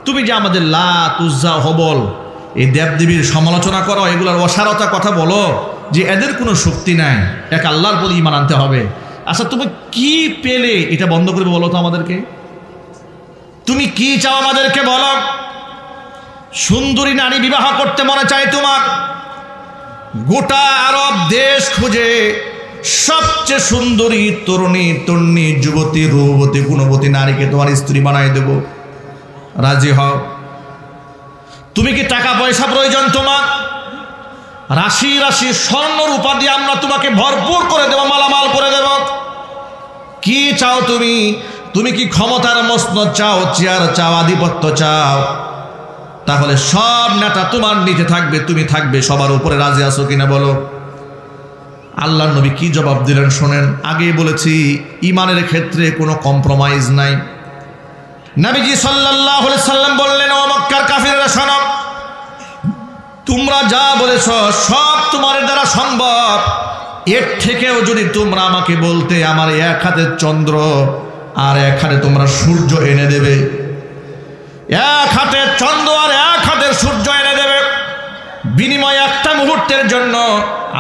তুমি যে আমাদের লাত, উজ্জা, হবল, এই দেবদেবীর সমালোচনা করো, এগুলোর অসারতা কথা বলো যে এদের কোনো শক্তি নাই, এক আল্লাহর প্রতি ঈমান আনতে হবে। আচ্ছা, তুমি কি পেলে এটা বন্ধ করবে বলো তো আমাদেরকে? তুমি কি চাও আমাদেরকে বলো? সুন্দরী নারী বিবাহ করতে মনে চাই তোমার? গোটা আরব দেশ খুঁজে সবচেয়ে সুন্দরী তরুণী, তন্নী, যুবতী, রূপবতী, গুণবতী নারীকে তোমার স্ত্রী বানাই দেব, রাজি হও? তুমি কি টাকা পয়সা প্রয়োজন তোমার? রাশি রাশি স্বর্ণ রূপা দিয়ে আমরা তোমাকে ভরপুর করে দেব, মালামাল করে দেব। কি চাও তুমি? তুমি কি ক্ষমতার মসনদ চাও, চেয়ার চাও, আধিপত্য চাও? তাহলে সব নেতা তোমার নিতে থাকবে, তুমি থাকবে সবার উপরে। রাজি আছো কিনা বলো? আল্লাহর নবী কি জবাব দিলেন শোনেন। আগে বলেছি ঈমানের ক্ষেত্রে কোনো কম্প্রোমাইজ নাই। নবীজি সাল্লাল্লাহু আলাইহি সাল্লাম বললেন, ও মক্কার কাফিররা শোনো, তোমরা যা বলেছ সব তোমার দ্বারা সম্ভব। এর থেকেও যদি তোমরা আমাকে বলতে আমার এক হাতের চন্দ্র আর এক হাতে তোমরা সূর্য এনে দেবে, এক হাতের চন্দ্র আর এক হাতের সূর্য এনে দেবে, বিনিময়ে একটা মুহূর্তের জন্য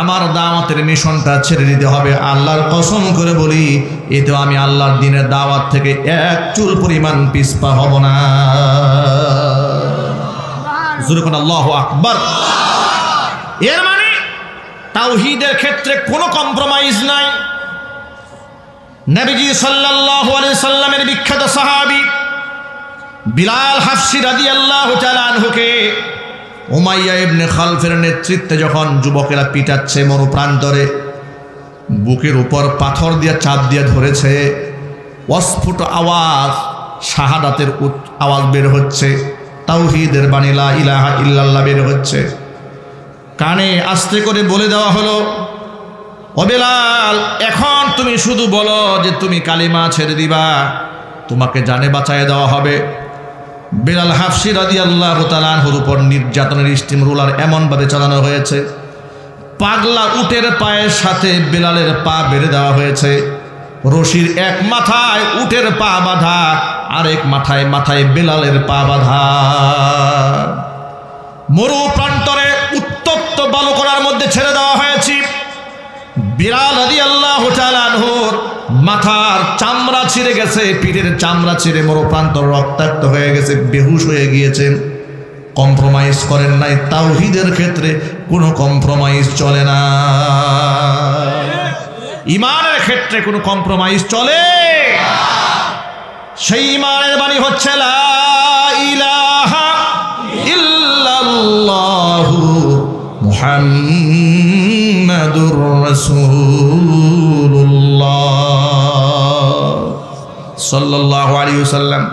আমার দাওয়াতের মিশনটা ছেড়ে দিতে হবে, আল্লাহর কসম করে বলি এতেও আমি আল্লাহর দ্বীনের দাওয়াত থেকে এক চুল পরিমাণ পিছপা হব না। যুরকুন আল্লাহু আকবার। এর মানে তাওহীদের ক্ষেত্রে কোনো কম্প্রোমাইজ নাই। নবীজি সাল্লাল্লাহু আলাইহি সাল্লামের বিখ্যাত সাহাবী বিলাল হাফসি রাদিয়াল্লাহু তাআলা আনহুকে উমাইয়া ইবনে খালফের নেতৃত্বে যখন যুবকেরা পিটাচ্ছে মরুপ্রান্তরে, বুকের উপর পাথর দিয়ে চাপ দিয়ে ধরেছে, অস্ফুট আওয়াজ, শাহাদাতের আওয়াজ বের হচ্ছে, তাওহীদের বাণী লা ইলাহা ইল্লাল্লাহ বের হচ্ছে। কানে আস্তে করে বলে দেওয়া হলো, ও বেলাল, এখন তুমি শুধু বলো যে তুমি কালিমা ছেড়ে দিবা, তোমাকে জানে বাঁচায় দেওয়া হবে। বেলাল হাফসি রাদিয়াল্লাহু তাআলা আনহুর উপর নির্যাতনের স্টিম রোলার এমনভাবে চালানো হয়েছে, পাগলা উটের পায়ের সাথে বেলালের পা বেঁধে দেওয়া হয়েছে। রশির এক মাথায় উটের পা বাঁধা, আরেক মাথায় বেলালের পা বাঁধা। মরু প্রান্তরে উত্তপ্ত বালুকণার মধ্যে ছেড়ে দেওয়া হয়েছে। বিলাল রাদিয়াল্লাহু তাআলা আনহুর মাথার চামড়া ছিঁড়ে গেছে, পিঠের চামড়া ছিঁড়ে মরুপ্রান্তর রক্তাক্ত হয়ে গেছে, বেহুশ হয়ে গিয়েছেন। কম্প্রোমাইজ করেন নাই। তাওহীদের ক্ষেত্রে কোনো কম্প্রোমাইজ চলে না। ঈমানের ক্ষেত্রে কোনো কম্প্রোমাইজ চলে। সেই ঈমানের বাণী হচ্ছে লা ইলাহা ইল্লাল্লাহু মুহাম্মাদুর রাসূলুল্লাহ। সাল্লাল্লাহু আলাইহি ওয়াসাল্লাম।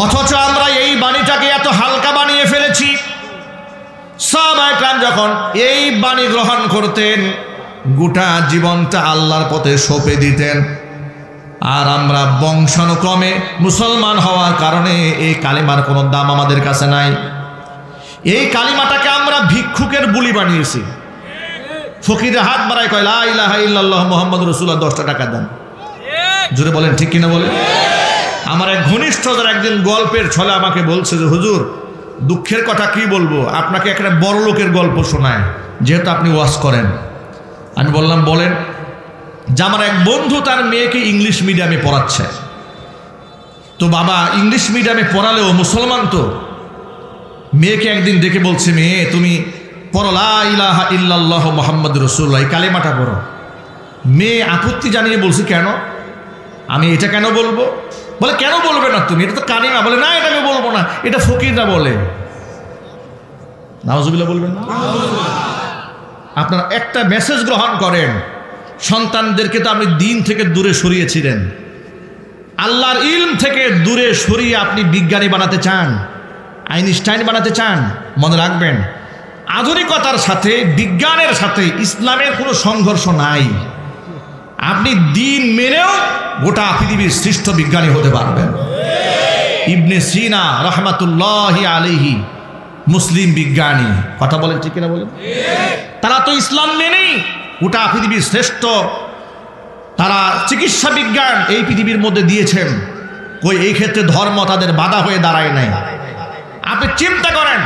অথচ আমরা এই বাণীটাকে এত হালকা বানিয়ে ফেলেছি। সাহাবায়ে কেরাম যখন এই বাণী গ্রহণ করতেন, গোটা জীবনটা আল্লাহর পথে সঁপে দিতেন। আর আমরা বংশানুক্রমে মুসলমান হওয়ার কারণে এই কালিমার কোনো দাম আমাদের কাছে নাই। এই কালিমাটাকে আমরা ভিক্ষুকের বুলি বানিয়েছি। ফকিরে হাত বাড়ায় কয় লা ইলাহা ইল্লাল্লাহ মুহাম্মাদুর রাসূলুল্লাহ, 10টা টাকা দেন। জোরে বলেন ঠিক কিনা বলেন। আমার এক ঘনিষ্ঠদের একদিন গল্পের ছলে আমাকে বলছে যে হুজুর, দুঃখের কথা কি বলবো, আপনাকে একটা বড় লোকের গল্প শোনায়, যেহেতু আপনি ওয়াজ করেন। আমি বললাম বলেন। যে আমার এক বন্ধু তার মেয়েকে ইংলিশ মিডিয়ামে পড়াচ্ছে। তো বাবা ইংলিশ মিডিয়ামে পড়ালেও মুসলমান, তো মেয়েকে একদিন ডেকে বলছে, মেয়ে তুমি পড়ো লা ইলাহা ইল্লাল্লাহ মুহাম্মাদুর রাসূলুল্লাহ, এই কালেমাটা পড়ো। মেয়ে আপত্তি জানিয়ে বলছে, কেন? আমি এটা কেন বলবো? বলে কেন বলবে না তুমি, এটা তো কালিমা। বলে না, এটা আমি বলবো না, এটা ফকিররা বলে। নাউজুবিল্লাহ বলবেন না। আপনারা একটা মেসেজ গ্রহণ করেন, সন্তানদেরকে তো আপনি দিন থেকে দূরে সরিয়েছিলেন, আল্লাহর ইলম থেকে দূরে সরিয়ে আপনি বিজ্ঞানী বানাতে চান, আইনস্টাইন বানাতে চান। মনে রাখবেন, আধুনিকতার সাথে বিজ্ঞানের সাথে ইসলামের কোনো সংঘর্ষ নাই। আপনি দিন মেনেও গোটা পৃথিবীর শ্রেষ্ঠ বিজ্ঞানী হতে পারবেন। ইবনে সিনা রাহমাতুল্লাহি আলাইহি মুসলিম বিজ্ঞানী, কথা বলেন ঠিক কিনা বলেন। তারা তো ইসলাম মেনেই গোটা পৃথিবীর শ্রেষ্ঠ তারা চিকিৎসা বিজ্ঞান এই পৃথিবীর মধ্যে দিয়েছেন। কই এই ক্ষেত্রে ধর্ম তাদের বাধা হয়ে দাঁড়ায় নাই। আপনি চিন্তা করেন,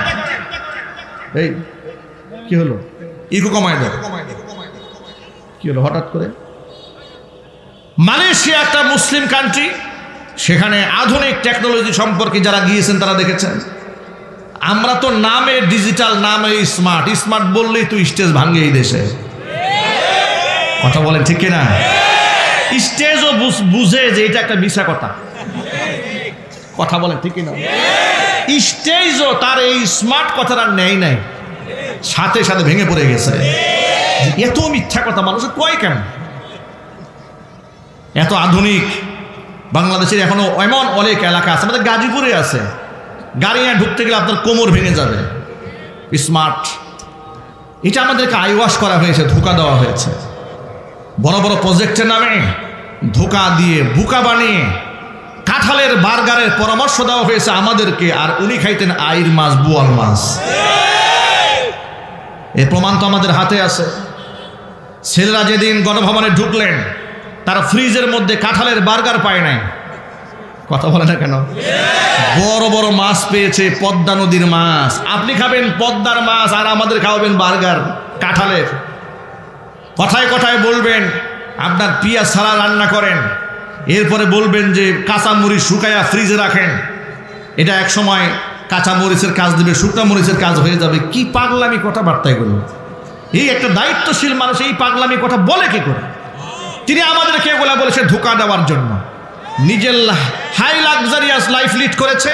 এই কি হলো, ইকো কমায় দাও, কি হলো হঠাৎ করে। মালয়েশিয়া একটা মুসলিম কান্ট্রি, সেখানে আধুনিক টেকনোলজি সম্পর্কে যারা গিয়েছেন তারা দেখেছেন। আমরা তো নামে ডিজিটাল, নামে স্মার্ট। স্মার্ট বললেই তো স্টেজ ভাঙে এই দেশে, কথা বলেন ঠিক কিনা। স্টেজও বুঝে যে এটা একটা মিশা কথা, কথা বলেন ঠিক কিনা। স্টেজও তার এই স্মার্ট কথাটা নেয় নাই, সাথে সাথে ভেঙে পড়ে গেছে। এত মিথ্যা কথা মানুষ কয় কেন? এত আধুনিক বাংলাদেশের এখনো এমন অনেক এলাকা আছে, আমাদের গাজীপুরে আছে, গাড়ি নিয়ে ঢুকতে গেলে আপনার কোমর ভেঙে যাবে। স্মার্ট, এটা আমাদেরকে আইওয়াশ করা হয়েছে, ধোঁকা দেওয়া হয়েছে। বড় বড় প্রজেক্টের নামে ধোঁকা দিয়ে বুকা বানিয়ে কাঁঠালের বার্গারের পরামর্শ দেওয়া হয়েছে আমাদেরকে, আর উনি খাইতেন আইর মাছ, বোয়াল মাছ। এর প্রমাণ তো আমাদের হাতে আছে। ছেলেরা যেদিন গণভবনে ঢুকলেন, তারা ফ্রিজের মধ্যে কাঁঠালের বার্গার পায় নাই, কথা বলে না কেন। বড় বড় মাছ পেয়েছে, পদ্মা নদীর মাছ। আপনি খাবেন পদ্মার মাছ আর আমাদের খাওয়াবেন বার্গার কাঁঠালের। কথায় কথায় বলবেন আপনার পিঁয়াজ ছাড়া রান্না করেন, এরপরে বলবেন যে কাঁচা মরিচ শুকায়া ফ্রিজে রাখেন, এটা এক সময় কাঁচা মরিচের কাজ দেবে, শুকনা মরিচের কাজ হয়ে যাবে। কি পাগলামি কথাবার্তা এগুলো। এই একটা দায়িত্বশীল মানুষ এই পাগলামি কথা বলে কি করে? তিনি আমাদেরকে এগুলা বলেছে ধোঁকা দেওয়ার জন্য। নিজের হাই লাক্সারিয়াস লাইফ লিড করেছে,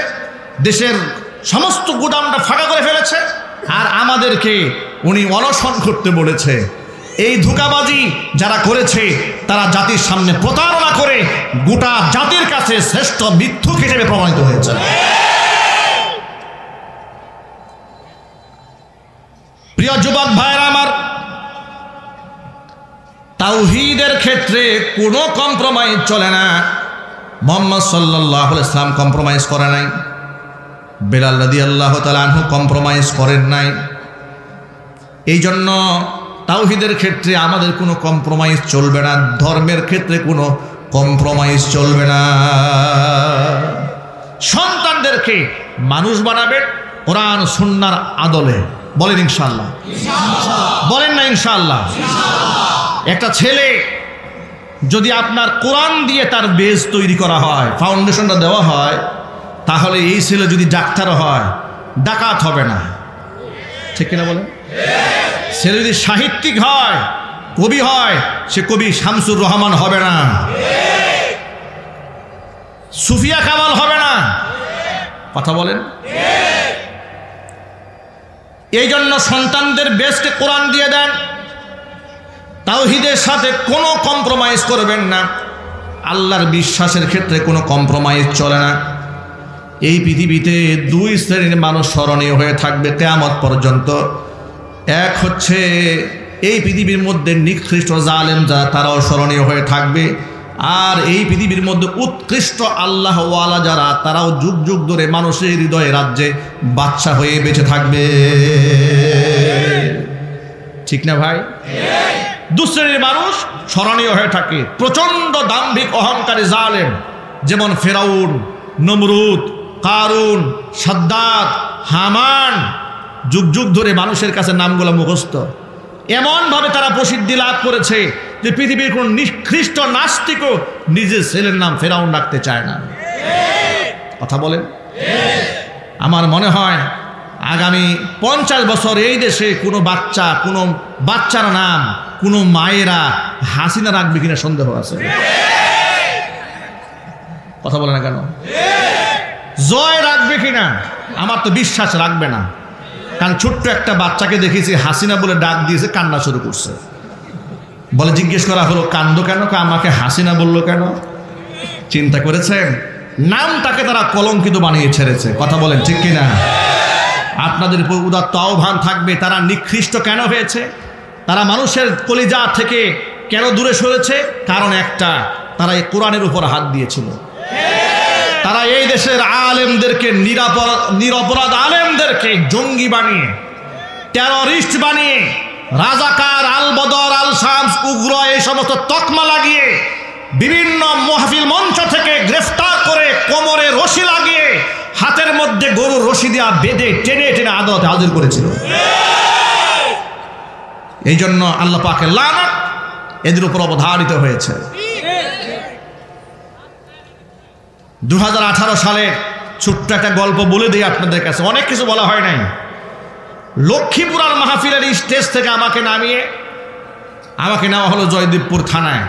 দেশের সমস্ত গুদামটা ফাঁকা করে ফেলেছে, আর আমাদেরকে উনি অনশন করতে বলেছে। এই ধোঁকাবাজি যারা করেছে তারা জাতির সামনে প্রতারণা করে গোটা জাতির কাছে শ্রেষ্ঠ মিথ্যুক হিসেবে প্রমাণিত হয়েছে। প্রিয় যুবক ভাইরা আমার, তাওহীদের ক্ষেত্রে কোনো কম্প্রোমাইজ চলে না। মুহাম্মদ সাল্লাল্লাহু আলাইহি ওয়াসাল্লাম কম্প্রোমাইজ করে নাই, বেলাল রাদিয়াল্লাহু তাআলা আনহু কম্প্রোমাইজ করেন নাই। এই জন্য তাওহীদের ক্ষেত্রে আমাদের কোনো কম্প্রোমাইজ চলবে না, ধর্মের ক্ষেত্রে কোনো কম্প্রোমাইজ চলবে না। সন্তানদেরকে মানুষ বানাবেন কোরআন সুন্নাহর আদলে, বলেন ইনশাআল্লাহ, বলেন না ইনশাআল্লাহ। একটা ছেলে যদি আপনার কোরআন দিয়ে তার বেস তৈরি করা হয়, ফাউন্ডেশনটা দেওয়া হয়, তাহলে এই ছেলে যদি ডাক্তার হয় ডাকাত হবে না, ঠিক কিনা বলেন। ছেলে যদি সাহিত্যিক হয়, কবি হয়, সে কবি শামসুর রহমান হবে না, সুফিয়া কামাল হবে না, কথা বলেন। এই জন্য সন্তানদের বেসকে কোরআন দিয়ে দেন, তাওহীদের সাথে কোনো কম্প্রোমাইজ করবেন না। আল্লাহর বিশ্বাসের ক্ষেত্রে কোনো কম্প্রোমাইজ চলে না। এই পৃথিবীতে দুই শ্রেণীর মানুষ স্মরণীয় হয়ে থাকবে কিয়ামত পর্যন্ত। এক হচ্ছে এই পৃথিবীর মধ্যে নিকৃষ্ট জালেম যারা, তারাও স্মরণীয় হয়ে থাকবে। আর এই পৃথিবীর মধ্যে উৎকৃষ্ট আল্লাহওয়ালা যারা, তারাও যুগ যুগ ধরে মানুষের হৃদয়ে রাজ্যে বাদশা হয়ে বেঁচে থাকবে। ঠিক না ভাই? দু শ্রেণীর মানুষ স্মরণীয় হয়ে থাকে। প্রচন্ড দাম্ভিক অহংকারী জালেম, যেমন ফেরাউন, নমরুদ, কারুন, সাদ্দাত, হামান, যুগ যুগ ধরে মানুষের কাছে নামগুলো মুখস্থ। এমনভাবে তারা প্রসিদ্ধি লাভ করেছে যে পৃথিবীর কোন নিকৃষ্ট নাস্তিকও নিজের ছেলের নাম ফেরাউন রাখতে চায় না। কথা বলেন? আমার মনে হয় আগামী 50 বছর এই দেশে কোনো বাচ্চার নাম কোনো মায়েরা হাসিনা রাখবে কিনা সন্দেহ আছে। কথা বলে না কেন? জয় রাখবে কিনা আমার তো বিশ্বাস রাখবে না। কারণ ছোট্ট একটা বাচ্চাকে দেখেছি হাসিনা বলে ডাক দিয়েছে, কান্না শুরু করছে। বলে জিজ্ঞেস করা হলো কান্দো কেন? আমাকে হাসিনা বললো কেন? চিন্তা করেছেন? নামটাকে তারা কলঙ্কিত বানিয়ে ছেড়েছে। কথা বলেন ঠিক কিনা? আপনাদের উপর উদাত্ত আহ্বান থাকবে, তারা নিকৃষ্ট কেন হয়েছে? তারা মানুষের কলিজা থেকে কেন দূরে সরেছে? কারণ একটা, তারা এই কোরআনের উপর হাত দিয়েছিল। তারা এই দেশের আলেমদেরকে, নিরপরাধ আলেমদেরকে জঙ্গি বানিয়ে, টেররিস্ট বানিয়ে, রাজাকার, আল বদর, আল শামস, উগ্র এই সমস্ত তকমা লাগিয়ে বিভিন্ন মাহফিল মঞ্চ থেকে গ্রেফতার করে কোমরে রশি লাগিয়ে হাতের মধ্যে গরুর রশি দিয়া বেঁধে টেনে টেনে আদালতে হাজির করেছিল। এই জন্য আল্লাহ পাকের লানত এদের উপর অবধারিত হয়েছে। 2018 সালে ছোট্ট একটা গল্প বলে দিই আপনাদের কাছে, অনেক কিছু বলা হয় নাই। লক্ষ্মীপুরার মাহফিলের স্টেজ থেকে আমাকে নেওয়া হলো জয়দেবপুর থানায়।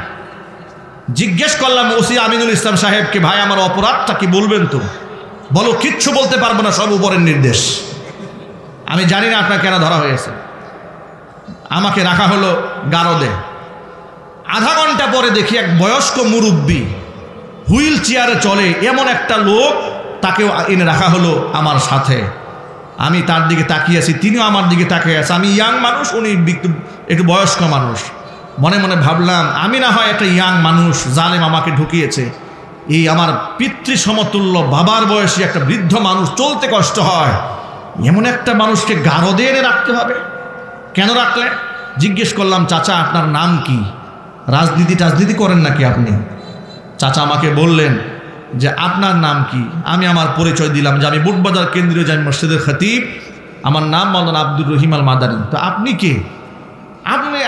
জিজ্ঞেস করলাম ওসি আমিনুল ইসলাম সাহেবকে, ভাই আমার অপরাধটা কি বলবেন তো? বলো কিচ্ছু বলতে পারবো না, সব উপরের নির্দেশ। আমি জানি না আপনার কেন ধরা হয়েছে। আমাকে রাখা হলো গারদে। আধা ঘন্টা পরে দেখি এক বয়স্ক মুরব্বী হুইল চেয়ারে চলে এমন একটা লোক, তাকেও এনে রাখা হলো আমার সাথে। আমি তার দিকে তাকিয়ে আছি, তিনিও আমার দিকে তাকিয়ে আছে। আমি ইয়াং মানুষ, উনি একটু বয়স্ক মানুষ। মনে মনে ভাবলাম আমি না হয় একটা ইয়াং মানুষ, জালেম আমাকে ঢুকিয়েছে। এই আমার পিতৃ সমতুল্য বাবার বয়সী একটা বৃদ্ধ মানুষ, চলতে কষ্ট হয়, এমন একটা মানুষকে গারদে এনে রাখতে হবে। কেন রাখলেন? জিজ্ঞেস করলাম চাচা আপনার নাম কি? রাজনীতি করেন নাকি আপনি? চাচা আমাকে বললেন যে আপনার নাম কি? আমি আমার পরিচয় দিলাম যে আমি বুটবাজার কেন্দ্রীয় জামে মসজিদের খতিব, আমার নাম মাওলানা আব্দুর রহিম আল মাদানী। তো আপনি কে?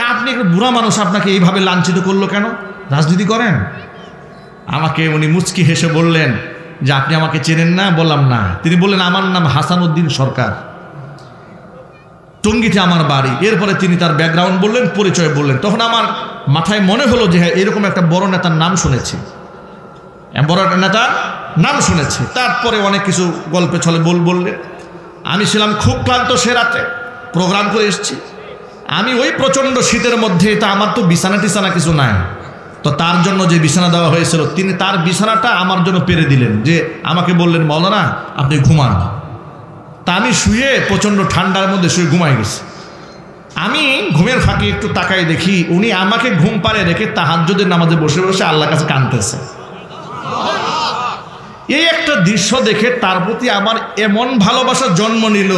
আপনি একটা বুড়া মানুষ, আপনাকে এইভাবে লাঞ্ছিত করলো কেন? রাজনীতি করেন? আমাকে উনি মুচকি হেসে বললেন যে আপনি আমাকে চেনেন না? বললাম না। তিনি বললেন আমার নাম হাসান উদ্দিন সরকার, টঙ্গীতে আমার বাড়ি। এরপরে তিনি তার ব্যাকগ্রাউন্ড বললেন, পরিচয় বললেন। তখন আমার মাথায় মনে হলো যে হ্যাঁ, এরকম একটা বড় নেতার নাম শুনেছি, বড় একটা নেতার নাম শুনেছি। তারপরে অনেক কিছু গল্পে ছলে বললেন। আমি ছিলাম খুব ক্লান্ত, সে রাতে প্রোগ্রাম করে এসেছি। আমি ওই প্রচণ্ড শীতের মধ্যে, তা আমার তো বিছানা টিছানা কিছু নাই, তো তার জন্য যে বিছানা দেওয়া হয়েছিল তিনি তার বিছানাটা আমার জন্য পেরে দিলেন, যে আমাকে বললেন মাওলানা আপনি ঘুমান। তা আমি শুয়ে প্রচণ্ড ঠান্ডার মধ্যে শুয়ে ঘুমাই গেছি। আমি ঘুমের ফাঁকে একটু তাকাই দেখি উনি আমাকে ঘুম পাড়ে রেখে তাহাজ্জুদের নামাজে বসে বসে আল্লাহর কাছে কাঁদতেছে। এই একটা দৃশ্য দেখে তার প্রতি আমার এমন ভালোবাসা জন্ম নিল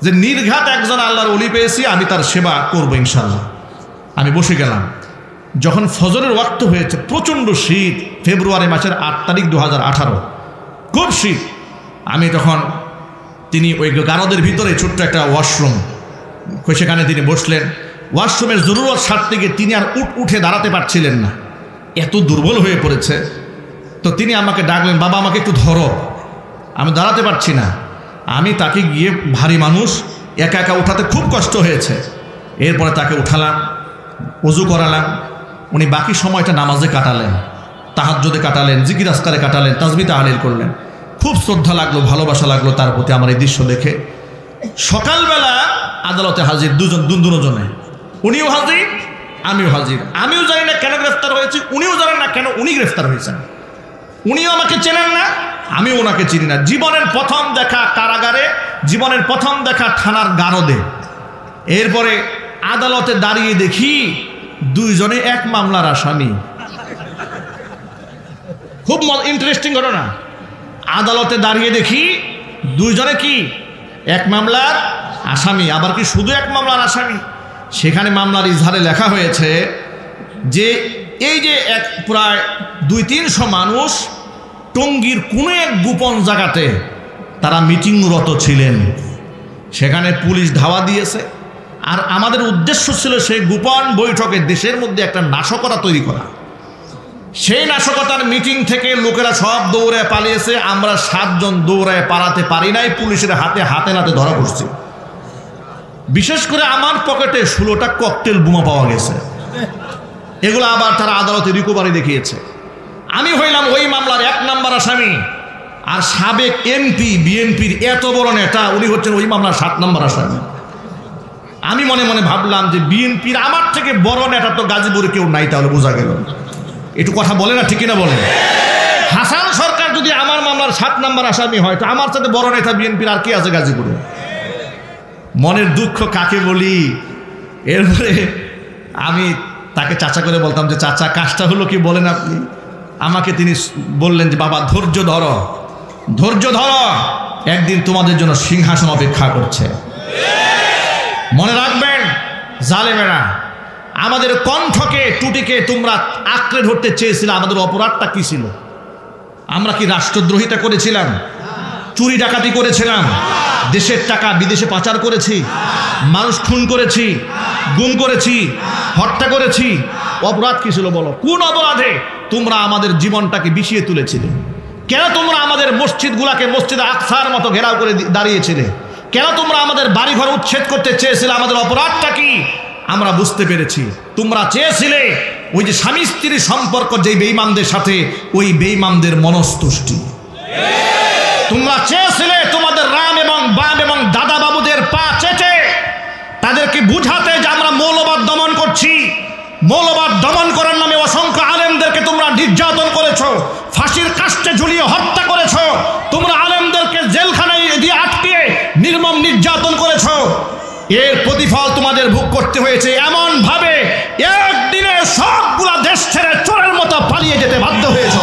যে নির্ঘাত একজন আল্লাহর ওলি পেয়েছি, আমি তার সেবা করবো ইনশাল্লাহ। আমি বসে গেলাম। যখন ফজরের ওয়াক্ত হয়েছে, প্রচণ্ড শীত, ফেব্রুয়ারি মাসের 8 তারিখ 2018, খুব শীত। আমি তখন, তিনি ওই গারদের ভিতরে ছোট্ট একটা ওয়াশরুম, সেখানে তিনি বসলেন। ওয়াশরুমের জরুরত সারতে গিয়ে তিনি আর উঠে দাঁড়াতে পারছিলেন না, এত দুর্বল হয়ে পড়েছে। তো তিনি আমাকে ডাকলেন, বাবা আমাকে একটু ধরো। আমি দাঁড়াতে পারছি না। আমি তাকে গিয়ে, ভারী মানুষ, একা একা উঠাতে খুব কষ্ট হয়েছে। এরপরে তাকে উঠালাম, ওযু করালাম। উনি বাকি সময়টা নামাজে কাটালেন, তাহাজ্জুদে কাটালেন, জিকির আজকারে কাটালেন, তাসবিহ তাহলিল করলেন। খুব শ্রদ্ধা লাগলো, ভালোবাসা লাগলো তার প্রতি আমার এই দৃশ্য দেখে। সকালবেলা আদালতে হাজির দুজনে, উনিও হাজির, আমিও হাজির। আমিও জানি না কেন গ্রেফতার হয়েছি, উনিও জানেন না কেন উনি গ্রেফতার হয়েছেন। উনিও আমাকে চেনেন না, আমিও ওনাকে চিনি না। জীবনের প্রথম দেখা কারাগারে, জীবনের প্রথম দেখা থানার গারদে। এরপরে আদালতে দাঁড়িয়ে দেখি দুইজনে এক মামলার আসামি। খুব ইন্টারেস্টিং ঘটনা। আদালতে দাঁড়িয়ে দেখি দুইজনে কি এক মামলার আসামি। আবার কি শুধু এক মামলার আসামি? সেখানে মামলার ইজহারে লেখা হয়েছে যে এই যে এক প্রায় 200-300 মানুষ টঙ্গীর কোনো এক গোপন জায়গাতে তারা মিটিংরত ছিলেন। সেখানে পুলিশ ধাওয়া দিয়েছে। আর আমাদের উদ্দেশ্য ছিল সেই গোপন বৈঠকে দেশের মধ্যে একটা নাশকতা তৈরি করা। সেই নাশকতার মিটিং থেকে লোকেরা সব দৌড়ায় পালিয়েছে। আমরা 7 জন দৌড়ায় পালাতে পারি নাই, পুলিশের হাতে নাতে ধরা পড়ছি। বিশেষ করে আমার পকেটে 16টা ককটেল বোমা পাওয়া গেছে। এগুলো আবার তারা আদালতে রিকভারি দেখিয়েছে। আমি হইলাম ওই মামলার 1 নম্বর আসামি। আর সাবেক এমপি বিএনপির এত বড় নেতা উনি হচ্ছেন ওই মামলার 7 নম্বর আসামি। আমি মনে মনে ভাবলাম যে বিএনপির আমার থেকে বড় নেতা তো গাজীপুরে কেউ নাই, তাহলে বোঝা গেল। একটু কথা বলে না, ঠিক কিনা বলে? হাসান সরকার যদি আমার মামলার 7 নম্বর আসামি হয়, তো আমার সাথে বড় নেতা বিএনপির আর কি আছে গাজীপুরে? মনের দুঃখ কাকে বলি। এরপরে আমি তাকে চাচা করে বলতাম যে চাচা কাজটা হলো কি বলেন আপনি? আমাকে তিনি বললেন যে বাবা ধৈর্য ধরো, ধৈর্য ধরো, একদিন তোমাদের জন্য সিংহাসন অপেক্ষা করছে। মনে রাখবেন জালেমেরা, আমাদের কণ্ঠকে টুটিকে তোমরা আঁকড়ে ধরতে চেয়েছিলে। আমাদের অপরাধটা কি ছিল? আমরা কি রাষ্ট্রদ্রোহিতা করেছিলাম? চুরি ডাকাতি করেছিলাম? দেশের টাকা বিদেশে পাচার করেছি? মানুষ খুন করেছি? গুম করেছি? হত্যা করেছি? অপরাধ কি ছিল বলো? কোন অপরাধে তোমরা আমাদের জীবনটাকে বিষিয়ে তুলেছিলে? কেন তোমরা আমাদের মসজিদগুলাকে মসজিদে আকসার মতো ঘেরাও করে দাঁড়িয়েছিলে? কেন তোমরা আমাদের বাড়িঘর উচ্ছেদ করতে চেয়েছিলে? আমাদের অপরাধটা কি আমরা বুঝতে পেরেছি। তোমরা চেয়েছিলে ওই যে স্বামী স্ত্রীর সম্পর্ক যেই বেঈমানদের সাথে, ওই বেঈমানদের মনস্তুষ্টি। তোমরা চেয়েছিলে তোমাদের রাম এবং বাম এবং দাদা বাবুদের পা চেটে তাদেরকে বুঝাতে যে আমরা মৌলবাদ দমন করছি। মৌলবাদ দমন করার নামে অসংখ্য আলেমদেরকে তোমরা নির্যাতন করেছো, ফাঁসির কাস্টে ঝুলিয়ে হত্যা করেছো। তোমরা আলেমদেরকে জেলখানায় দিয়ে আটকিয়ে নির্মম নির্যাতন করেছো। এর প্রতিফল তোমাদের ভোগ করতে হয়েছে। এমন ভাবে একদিনে সবগুলা দেশ ছেড়ে চোরের মতো পালিয়ে যেতে বাধ্য হয়েছ।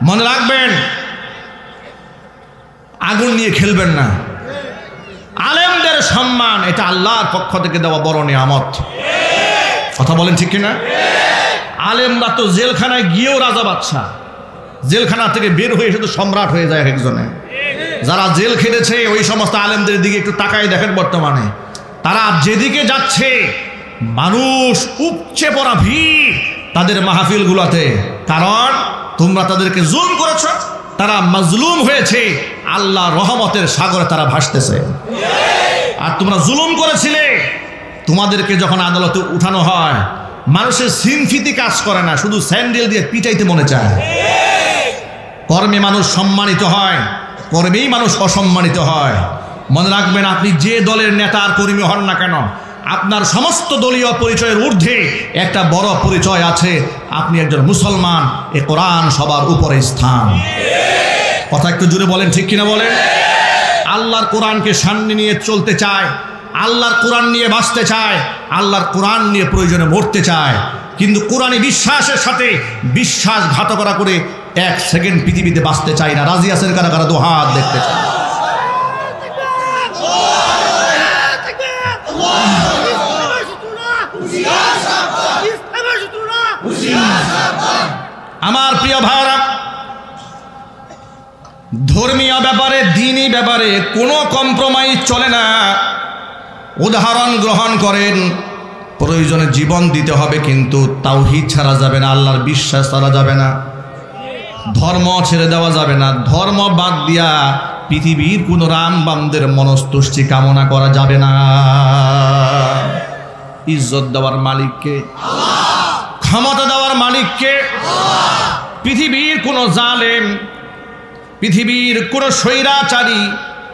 মনে রাখবেন, আগুন নিয়ে খেলবেন না। আলেমদের সম্মান এটা আল্লাহর পক্ষ থেকে দেওয়া বড় নিয়ামত। কথা বলেন ঠিক কিনা? আলেমরা তো জেলখানায় গিয়েও রাজা বাদশা, জেলখানা থেকে বের হয়ে এসে তো সম্রাট হয়ে যায় একজনে। যারা জেল খেটেছে ওই সমস্ত আলেমদের দিকে একটু তাকাই দেখেন, বর্তমানে তারা যেদিকে যাচ্ছে মানুষ উপচে পড়া ভিড় তাদের মাহফিলগুলোতে। কারণ তোমরা তাদেরকে জুলুম করেছ, তারা মাজলুম হয়েছে, আল্লাহ রহমতের সাগরে তারা ভাসতেছে। আর তোমরা জুলুম করেছিলে, তোমাদেরকে যখন আদালতে উঠানো হয় মানুষের সিনফিতি কাজ করে না, শুধু স্যান্ডেল দিয়ে পিটাইতে মনে চায়। কর্মে মানুষ সম্মানিত হয়, কর্মেই মানুষ অসম্মানিত হয়। মনে রাখবেন, আপনি যে দলের নেতা আর কর্মী হন না কেন, আপনার সমস্ত দলীয় পরিচয়ের ঊর্ধ্বে একটা বড় পরিচয় আছে, আপনি একজন মুসলমান। এ কোরআন সবার উপরে স্থান। কথা একটু জুড়ে বলেন, ঠিক কিনা বলেন? আল্লাহর কোরআনকে সামনে নিয়ে চলতে চায়, আল্লাহর কোরআন নিয়ে বাঁচতে চায়, আল্লাহর কোরআন নিয়ে প্রয়োজনে মরতে চায়। কিন্তু কোরআনে বিশ্বাসের সাথে বিশ্বাসঘাতকতা করে 1 সেকেন্ড পৃথিবীতে বাঁচতে চায় না। রাজি আছেন কারা কারা? দু হাত দেখতে চায়। আমার প্রিয় ভাইরা, ধর্মীয় ব্যাপারে, দ্বীনি ব্যাপারে কোনো কম্প্রোমাইজ চলে না। উদাহরণ গ্রহণ করেন, প্রয়োজনে জীবন দিতে হবে, কিন্তু তাওহীদ ছাড়া যাবে না, আল্লাহর বিশ্বাস ছাড়া যাবে না, ধর্ম ছেড়ে দেওয়া যাবে না। ধর্ম বাদ দিয়া পৃথিবীর কোন রামবামদের মনস্তুষ্টি কামনা করা যাবে না। ইজ্জত দেওয়ার মালিককে, ক্ষমতা দেওয়ার মালিককে। পৃথিবীর কোন জালেম, পৃথিবীর কোন স্বৈরাচারী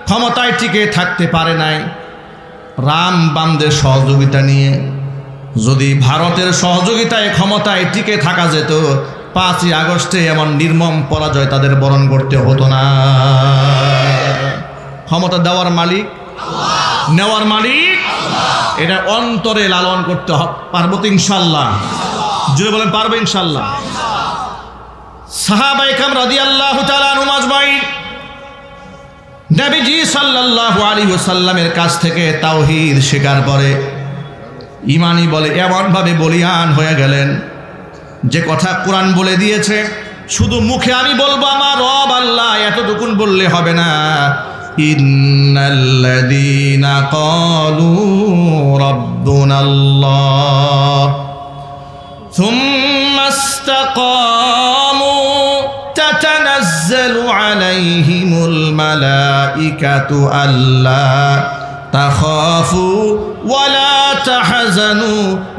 ক্ষমতায় টিকে থাকতে পারে নাই। রাম বামদের সহযোগিতা নিয়ে যদি ভারতের সহযোগিতায় ক্ষমতায় টিকে থাকা যেত, 5ই আগস্টে এমন নির্মম পরাজয় তাদের বরণ করতে হতো না। ক্ষমতা দেওয়ার মালিক, নেওয়ার মালিক, এটা অন্তরে লালন করতে পারবো তো ইনশাল্লাহ? জুড়ে বলেন পারবো ইনশাল্লাহ। সাহাবায়ে কেরাম রাদিয়াল্লাহু তাআলা আনহুম আজমাইন নবীজি সাল্লাল্লাহু আলাইহি ওয়াসাল্লামের কাছ থেকে তাওহীদ শেখার পরে ঈমানি বলে এমন ভাবে বলিয়ান হয়ে গেলেন যে কথা কোরআন বলে দিয়েছে, শুধু মুখে আমি বলবো আমার রব আল্লাহ, এতটুকুন বললে হবে না। ইন্নাল্লাযীনা ক্বালু রাব্বুনাল্লাহ সুম্মা ইসতাকামু তাতানাজ্জালু আলাইহিমুল মালাইকাতু আল্লা তাখাফু ওয়া লা তাহজানু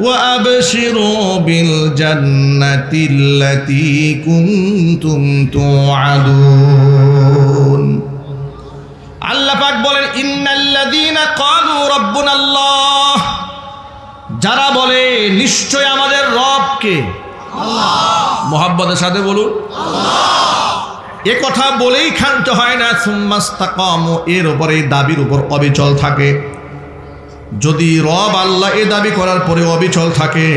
ওয়া আবশিরু বিল জান্নাতিল্লাতী কুনতুম তুআদুন। আল্লাহ পাক বলেন ইন্নাল্লাযীনা ক্বালু রাব্বুনাল্লাহ, যারা বলে নিশ্চয় আমাদের রবকে, মুহাব্বতের সাথে বলুন এ কথা বলেই ক্ষান্ত হয় না। সুম্মা ইসতাকামু, এর উপরে দাবির উপর অবিচল থাকে। যদি রব আল্লাহ এ দাবি করার পরে অবিচল থাকে,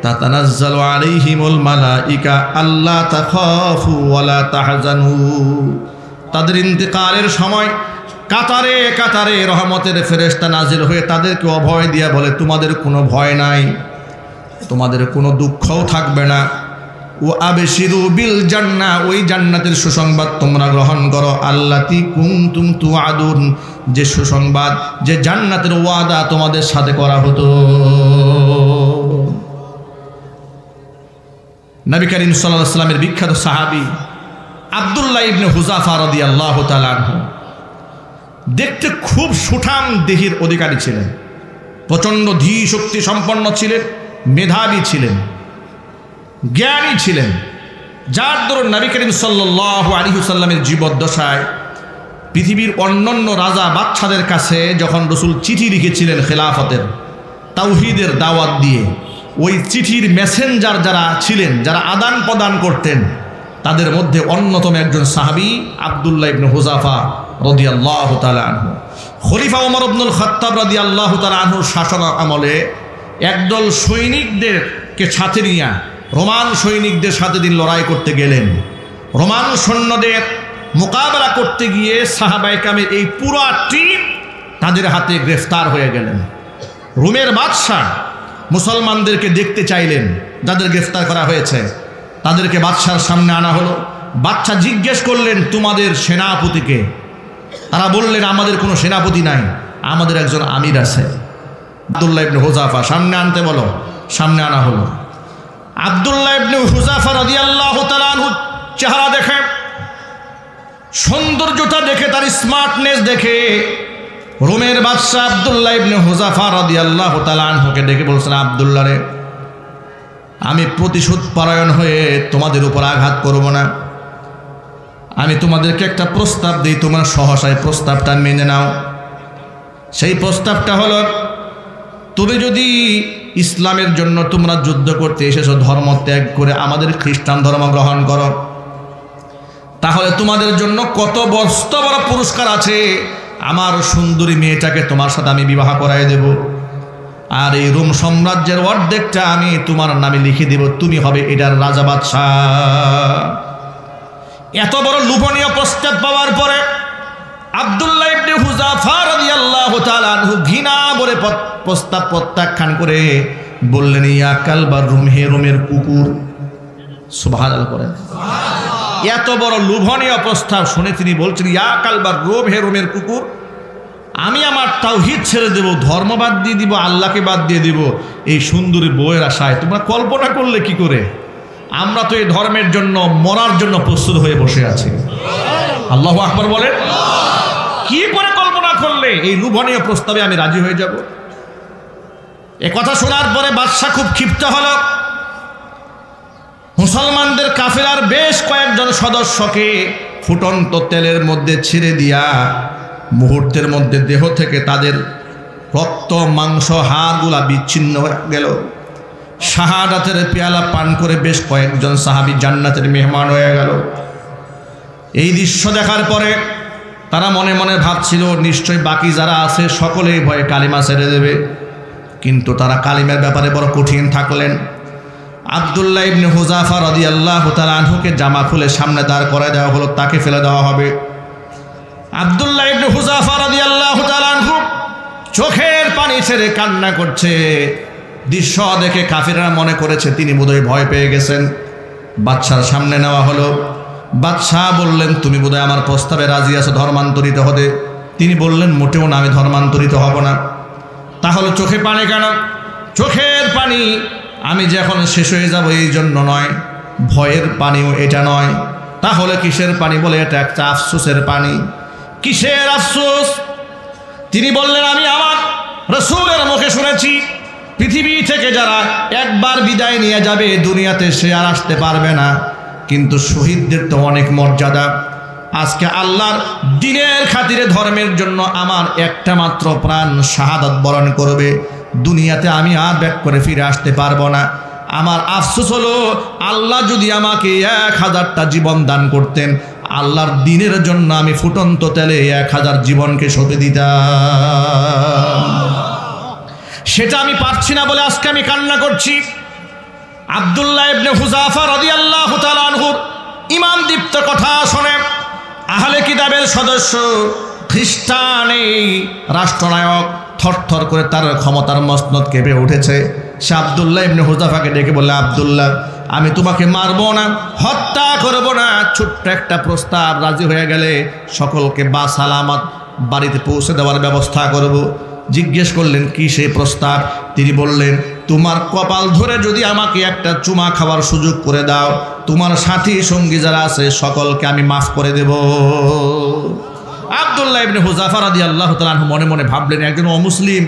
তাতানাজ্জালু আলাইহিমুল মালাইকা আল্লা তাখাফু ওয়া লা তাহজানু, তাদের ইন্তেকালের সময় কাতারে কাতারে রহমতের ফেরেশতা নাজিল হয়ে তাদেরকে অভয় দিয়া বলে তোমাদের কোনো ভয় নাই, তোমাদের কোনো দুঃখও থাকবে না। ও আবশিরু বিল জান্নাহ, ওই জান্নাতের সুসংবাদ তোমরা গ্রহণ করো। আল্লাতী কুনতুম তুআদুন, যে সুসংবাদ, যে জান্নাতের ওয়াদা তোমাদের সাথে করা হতো। নবী করিম সাল্লাল্লাহু আলাইহি ওয়াসাল্লামের বিখ্যাত সাহাবী আব্দুল্লাহ ইবনে হুযাফা রাদিয়াল্লাহু তাআলা আনহু দেখতে খুব সুঠাম দেহের অধিকারী ছিলেন, প্রচণ্ড ধী শক্তি সম্পন্ন ছিলেন, মেধাবী ছিলেন, জ্ঞানী ছিলেন, যার দরুন নবী করিম সাল্লাল্লাহু আলাইহি ওয়াসাল্লামের জীবদ্দশায় পৃথিবীর অন্যান্য রাজা বাদশাদের কাছে যখন রাসূল চিঠি লিখেছিলেন খেলাফতের তাওহীদের দাওয়াত দিয়ে, ওই চিঠির মেসেঞ্জার যারা ছিলেন, যারা আদান প্রদান করতেন, তাদের মধ্যে অন্যতম একজন সাহাবী আব্দুল্লাহ ইবনে হুযাফা রাদিয়াল্লাহু তাআলা আনহু। খলিফা ওমর ইবনুল খাত্তাব রাদিয়াল্লাহু তাআলা আনহুর শাসন আমলে একদল সৈনিকদেরকে সাথে নিয়ে রোমান সৈনিকদের সাথে দিন লড়াই করতে গেলেন। রোমান সৈন্যদের মোকাবেলা করতে গিয়ে সাহাবায়ে কেরামের এই পুরো টিম তাদের হাতে গ্রেফতার হয়ে গেলেন। রোমের বাদশা মুসলমানদেরকে দেখতে চাইলেন, যাদের গ্রেফতার করা হয়েছে তাদেরকে বাদশার সামনে আনা হলো। বাদশা জিজ্ঞেস করলেন তোমাদের সেনাপতিকে? তারা বললেন আমাদের কোনো সেনাপতি নাই, আমাদের একজন আমির আছে। আব্দুল্লাহ ইবনে হুযাফা সামনে আনতে বলো, সামনে আনা হলো। আব্দুল্লাহ ইবনে হুযাফা রাদিয়াল্লাহু তাআলা আনহু চেহারা দেখে, সৌন্দর্যতা দেখে, তার স্মার্টনেস দেখে রোমের বাদশা আব্দুল্লাহ ইবনে হুযাফা রাদিয়াল্লাহু তাআলা আনহুকে ডেকে বলছেন, আব্দুল্লাহ রে, আমি প্রতিশোধ পরায়ণ হয়ে তোমাদের উপর আঘাত করব না, আমি তোমাদেরকে একটা প্রস্তাব দিই, তোমরা সহসায় প্রস্তাবটা মেনে নাও। সেই প্রস্তাবটা হলো, তুমি যদি ইসলামের জন্য তোমরা যুদ্ধ করতে এসেছো, ধর্ম ত্যাগ করে আমাদের খ্রিস্টান ধর্ম গ্রহণ করো, তাহলে তোমাদের জন্য কত বস্ত বড় পুরস্কার আছে। আমার সুন্দরী মেয়েটাকে তোমার সাথে আমি বিবাহ করাই দেব, আর এই রোম সাম্রাজ্যের অর্ধেকটা আমি তোমার নামে লিখে দেব, তুমি হবে এটার রাজা বাদশাহ। এত বড় লোভনীয় প্রস্তাব পাওয়ার পরে আব্দুল্লাহ ইবনে হুযাফা রাদিয়াল্লাহু তাআলা আনহু ঘৃণা ভরে প্রস্তাব প্রত্যাখ্যান করে বললেন, ইয়া কালবার রুম, হে রোমের কুকুর। সুবহানাল্লাহ করেন। এত বড় লোভনীয় প্রস্তাব শুনে তিনি বলছেন, ইয়া কালবার রোম, হে রোমের কুকুর, আমি আমার তাওহীদ ছেড়ে দেব, ধর্ম বাদ দিয়ে দিব, আল্লাহকে বাদ দিয়ে দিব এই সুন্দরী বউয়ের আশায়। তোমরা কল্পনা করলে কি করে? আমরা তো এই ধর্মের জন্য মরার জন্য প্রস্তুত হয়ে বসে আছি। আল্লাহু আকবার বলেন। কি করে কল্পনা করলে এই লোভনীয় প্রস্তাবে আমি রাজি হয়ে যাব? এ কথা শোনার পরে বাদশাহ খুব ক্ষিপ্ত হলো। মুসলমানদের কাফেলার বেশ কয়েকজন সদস্যকে ফুটন্ত তেলের মধ্যে ছিঁড়ে দিয়া মুহূর্তের মধ্যে দেহ থেকে তাদের রক্ত মাংস হাড়গুলা বিচ্ছিন্ন হয়ে গেল। শাহাদাতের পেয়ালা পান করে বেশ কয়েকজন সাহাবী জান্নাতের মেহমান হয়ে গেল। এই দৃশ্য দেখার পরে তারা মনে মনে ভাবছিল নিশ্চয়ই বাকি যারা আছে সকলেই ভয়ে কালিমা ছেড়ে দেবে, কিন্তু তারা কালিমার ব্যাপারে বড় কঠিন থাকলেন। আব্দুল্লাহ ইবনে হুযাফা রাদিয়াল্লাহু তাআলা আনহুকে জামা খুলে সামনে দাঁড় করায় দেওয়া হলো, তাকে ফেলে দেওয়া হবে। আব্দুল্লাহ ইবনে হুযাফা রাদিয়াল্লাহু তাআলা আনহু চোখের পানি ছেড়ে কান্না করছে। দৃশ্য দেখে কাফিররা মনে করেছে তিনি বোধহয় ভয় পেয়ে গেছেন। বাদশার সামনে নেওয়া হলো। বাদশাহ বললেন, তুমি বোধহয় আমার প্রস্তাবে রাজি আছো ধর্মান্তরিত হতে? তিনি বললেন, মোটেও না, আমি ধর্মান্তরিত হব না। তাহলে চোখে পানি কেন? চোখের পানি আমি যে এখন শেষ হয়ে যাব এই জন্য নয়, ভয়ের পানিও এটা নয়। তাহলে কিসের পানি? বলে এটা একটা আফসোসের পানি। কিসের আফসোস? তিনি বললেন, আমি আমার রাসূলের মুখে শুনেছি পৃথিবী থেকে যারা একবার বিদায় নিয়ে যাবে দুনিয়াতে সে আর আসতে পারবে না, কিন্তু শহীদদের তো অনেক মর্যাদা। আজকে আল্লাহর দ্বীনের খাতিরে ধর্মের জন্য আমার একটা মাত্র প্রাণ শাহাদাত বরণ করবে, দুনিয়াতে আমি আর ব্যাক করে ফিরে আসতে পারবো না। আমার আফসোস হলো আল্লাহ যদি আমাকে 1000টা জীবন দান করতেন, আল্লাহর দ্বীনের জন্য আমি ফুটন্ত তেলে 1000 জীবনকে সঁপে দিতাম। সেটা আমি পারছি না বলে আজকে আমি কান্না করছি। আব্দুল্লাহ ইবনে হুযাফা রাদিয়াল্লাহু তাআলা আনহুর ঈমান দীপ্ত কথা শুনে আহলে কিতাবের সদস্য খ্রিস্টান এই রাষ্ট্রনায়ক থরথর করে তার ক্ষমতার মসনদ কেঁপে উঠেছে। সে আব্দুল্লাহ ইবনে হুযাফাকে ডেকে বললে, আব্দুল্লাহ, আমি তোমাকে মারবো না, হত্যা করব না, ছোট্ট একটা প্রস্তাব রাজি হয়ে গেলে সকলকে বা সালামত বাড়িতে পৌঁছে দেওয়ার ব্যবস্থা করব। জিজ্ঞেস করলেন, কি সেই প্রস্তাব? তিনি বললেন, তোমার কপাল ধরে যদি আমাকে একটা চুমা খাওয়ার সুযোগ করে দাও, তোমার সাথী সঙ্গী যারা আছে সকলকে আমি মাফ করে দেব। আব্দুল্লাহ ইবনে হুযাফা রাদিয়াল্লাহু তাআলা আনহু মনে মনে ভাবলেন, একজন অমুসলিম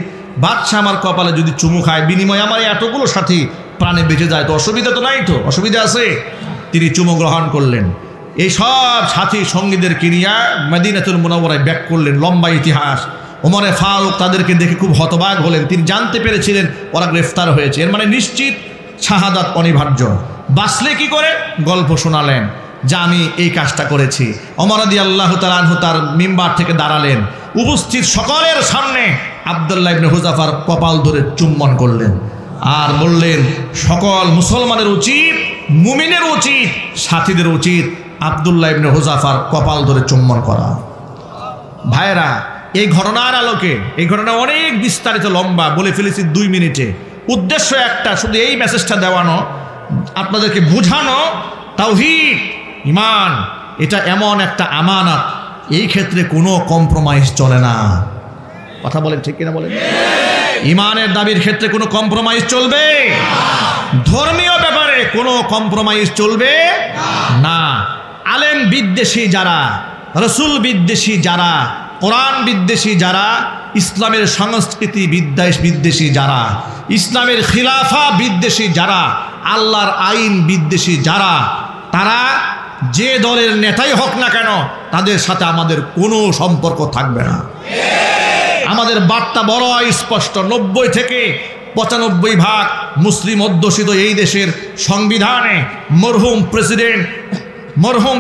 বাদশা আমার কপালে যদি চুমু খায়, বিনিময়ে আমার এতগুলো সাথী প্রাণে বেঁচে যায়, তো অসুবিধা তো নাই, তো অসুবিধা আছে? তিনি চুমু গ্রহণ করলেন। এই সব সাথী সঙ্গীদেরকে নিয়ে মদিনাতুল মুনাওয়ারায় ব্যাক করলেন। লম্বা ইতিহাস। ওমরে ফারুক তাদেরকে দেখে খুব হতবাক হলেন। তিনি জানতে পেরেছিলেন ওরা গ্রেফতার হয়েছে, এর মানে নিশ্চিত শাহাদাত অনিবার্য। বাঁচলে কি করে? গল্প শোনালেন যে আমি এই কাজটা করেছি। ওমর রাদিয়াল্লাহু তাআলা আনহু তার মিম্বার থেকে দাঁড়ালেন, উপস্থিত সকলের সামনে আব্দুল্লাহ ইবনে হুযাফার কপাল ধরে চুম্বন করলেন আর বললেন, সকল মুসলমানের উচিত, মুমিনের উচিত, সাথীদের উচিত আব্দুল্লাহ ইবনে হুযাফার কপাল ধরে চুম্বন করা। ভাইরা, এই ঘটনার আলোকে, এই ঘটনা অনেক বিস্তারিত, লম্বা, বলে ফেলেছি 2 মিনিটে। উদ্দেশ্য একটা, শুধু এই মেসেজটা দেওয়ানো, আপনাদেরকে বোঝানো তাওহীদ ঈমান এটা এমন একটা আমানত, এই ক্ষেত্রে কোনো কম্প্রোমাইজ চলে না। কথা বলেন ঠিক কিনা বলেন? ঈমানের দাবির ক্ষেত্রে কোনো কম্প্রোমাইজ চলবে? ধর্মীয় ব্যাপারে কোনো কম্প্রোমাইজ চলবে না। আলেম বিদ্বেষী যারা, রাসূল বিদ্বেষী যারা, কোরআন বিদ্বেষী যারা, ইসলামের সংস্কৃতি বিদ্বেষী যারা, ইসলামের খিলাফা বিদ্বেষী যারা, আল্লাহর আইন বিদ্বেষী যারা, তারা যে দলের নেতাই হোক না কেন, তাদের সাথে আমাদের কোনো সম্পর্ক থাকবে না। আমাদের বার্তা বড় স্পষ্ট। 90 থেকে 95% মুসলিম অধ্যুষিত এই দেশের সংবিধানে মরহুম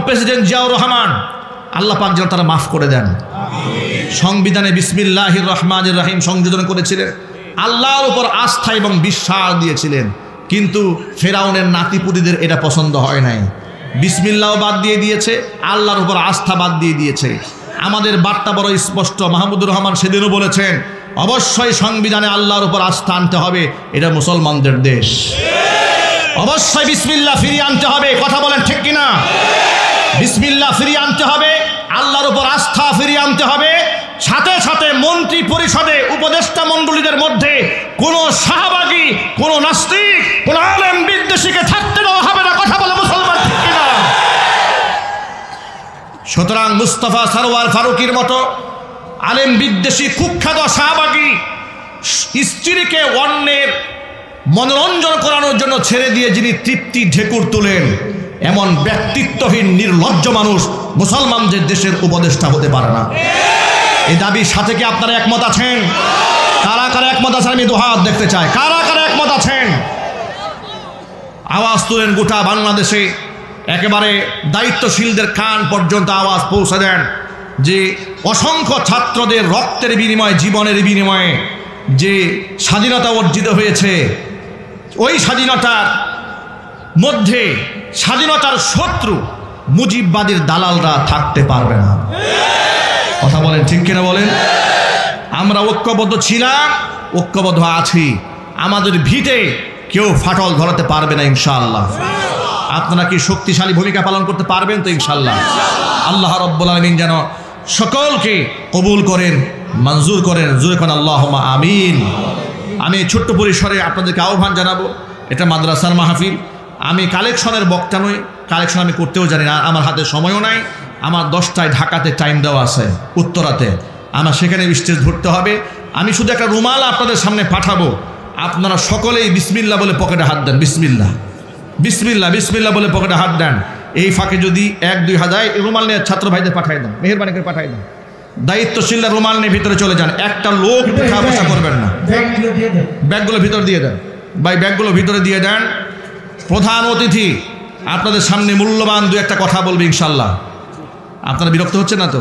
প্রেসিডেন্ট জিয়াউর রহমান, আল্লাহ পাক যেন তারা মাফ করে দেন, সংবিধানে বিসমিল্লাহির রহমানির রহিম সংযোজন করেছিলেন, আল্লাহর উপর আস্থা এবং বিশ্বাস দিয়েছিলেন। কিন্তু ফেরাউনের নাতিপুতিদের এটা পছন্দ হয় নাই। বিসমিল্লাহ বাদ দিয়ে দিয়েছে, আল্লাহর উপর আস্থা বাদ দিয়ে দিয়েছে। আমাদের বার্তা বড় স্পষ্ট। মাহমুদুর রহমান সেদিনও বলেছেন, অবশ্যই সংবিধানে আল্লাহর উপর আস্থা আনতে হবে, এটা মুসলমানদের দেশ। অবশ্যই বিসমিল্লাহ ফিরিয়ে আনতে হবে। কথা বলেন ঠিক কিনা? বিসমিল্লাহ ফিরিয়ে আনতে হবে, আল্লাহর উপর আস্থা ফিরিয়ে আনতে হবে। সাথে সাথে মন্ত্রী পরিষদে উপদেষ্টা মণ্ডলীদের মধ্যে কোনো শাহবাগী, কোনো নাস্তিক, কোনো আলেম বিদ্বেষীকে থাকতে দেওয়া হবে না। কথা বলে মুসলমান ঠিক কিনা? সুতরাং মুস্তাফা সরওয়ার ফারুকীর মতো আলেম বিদ্বেষী কুখ্যাত শাহবাগী স্ত্রীকে অন্যের মনোরঞ্জন করানোর জন্য ছেড়ে দিয়ে যিনি তৃপ্তি ঢেকুর তোলেন, এমন ব্যক্তিত্বহীন নির্লজ্জ মানুষ মুসলমানদের দেশের উপদেষ্টা হতে পারে না। এই দাবির সাথে কি আপনারা একমত আছেন? কারা কারা একমত আছেন? আমি দুহাত দেখতে চাই। কারা কারা একমত আছেন? আওয়াজ তুলেন। গোটা বাংলাদেশে একেবারে দায়িত্বশীলদের কান পর্যন্ত আওয়াজ পৌঁছে দেন যে অসংখ্য ছাত্রদের রক্তের বিনিময়ে, জীবনের বিনিময়ে যে স্বাধীনতা অর্জিত হয়েছে, ওই স্বাধীনতার মধ্যে স্বাধীনতার শত্রু মুজিববাদীর দালালরা থাকতে পারবে না। কথা বলেন, ঠিক কিনা বলেন? আমরা ঐক্যবদ্ধ ছিলাম, ঐক্যবদ্ধ আছি। আমাদের ভিতে কেউ ফাটল ধরাতে পারবে না ইনশাআল্লাহ। আপনারা কি শক্তিশালী ভূমিকা পালন করতে পারবেন তো ইনশাআল্লাহ? আল্লাহ রাব্বুল আলামিন যেন সকলকে কবুল করেন, মঞ্জুর করেন। জোরে কোন আল্লাহুম্মা আমিন। আমি ছোট্ট পরিসরে আপনাদেরকে আহ্বান জানাবো, এটা মাদ্রাসার মাহফিল। আমি কালেকশনের বক্তা নই, কালেকশন আমি করতেও জানি না, আমার হাতে সময়ও নাই। আমার 10টায় ঢাকাতে টাইম দেওয়া আছে, উত্তরাতে। আমার সেখানে স্টেজ ধরতে হবে। আমি শুধু একটা রুমাল আপনাদের সামনে পাঠাবো, আপনারা সকলেই বিসমিল্লাহ বলে পকেটে হাত দেন। বিসমিল্লাহ, বিসমিল্লাহ, বিসমিল্লাহ বলে পকেটে হাত দেন। এই ফাঁকে যদি 1-2 হাজার রুমাল নিয়ে ছাত্র ভাইদের পাঠাই দেন, মেহেরবানি করে পাঠাই দেন। দায়িত্বশীলরা রুমাল নিয়ে ভিতরে চলে যান, একটা লোক উঠা বসা করবেন না। ব্যাগগুলো ভিতরে দিয়ে দেন ভাই, ব্যাগগুলো ভিতরে দিয়ে দেন। প্রধান অতিথি আপনাদের সামনে মূল্যবান 2-1 কথা বলবে ইনশাল্লাহ। আপনারা বিরক্ত হচ্ছেন না তো?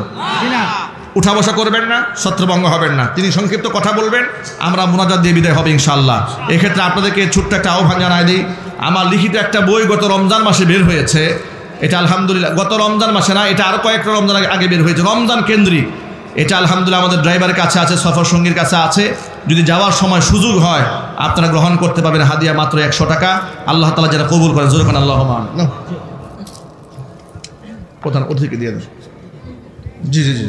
উঠা বসা করবেন না, ছত্রভঙ্গ হবেন না। তিনি সংক্ষিপ্ত কথা বলবেন, আমরা মুনাজাত দিয়ে বিদায় হবে ইনশাআল্লাহ। এক্ষেত্রে আপনাদেরকে ছোট্ট একটা আহ্বান জানাই দিই। আমার লিখিত একটা বই গত রমজান মাসে বের হয়েছে। এটা আলহামদুলিল্লাহ গত রমজান মাসে না, এটা আরও কয়েকটা রমজান আগে বের হয়েছে, রমজান কেন্দ্রিক। এটা আলহামদুলিল্লাহ আমাদের ড্রাইভারের কাছে আছে, সফর সঙ্গীর কাছে আছে। যদি যাওয়ার সময় সুযোগ হয় আপনারা গ্রহণ করতে পারবেন। হাদিয়া মাত্র 100 টাকা। আল্লাহ তাআলা যেন কবুল করেন। জোরে কোন আল্লাহুম্মা আমিন। প্রধান অতিথিকে দিয়ে দেন। জি জি জি।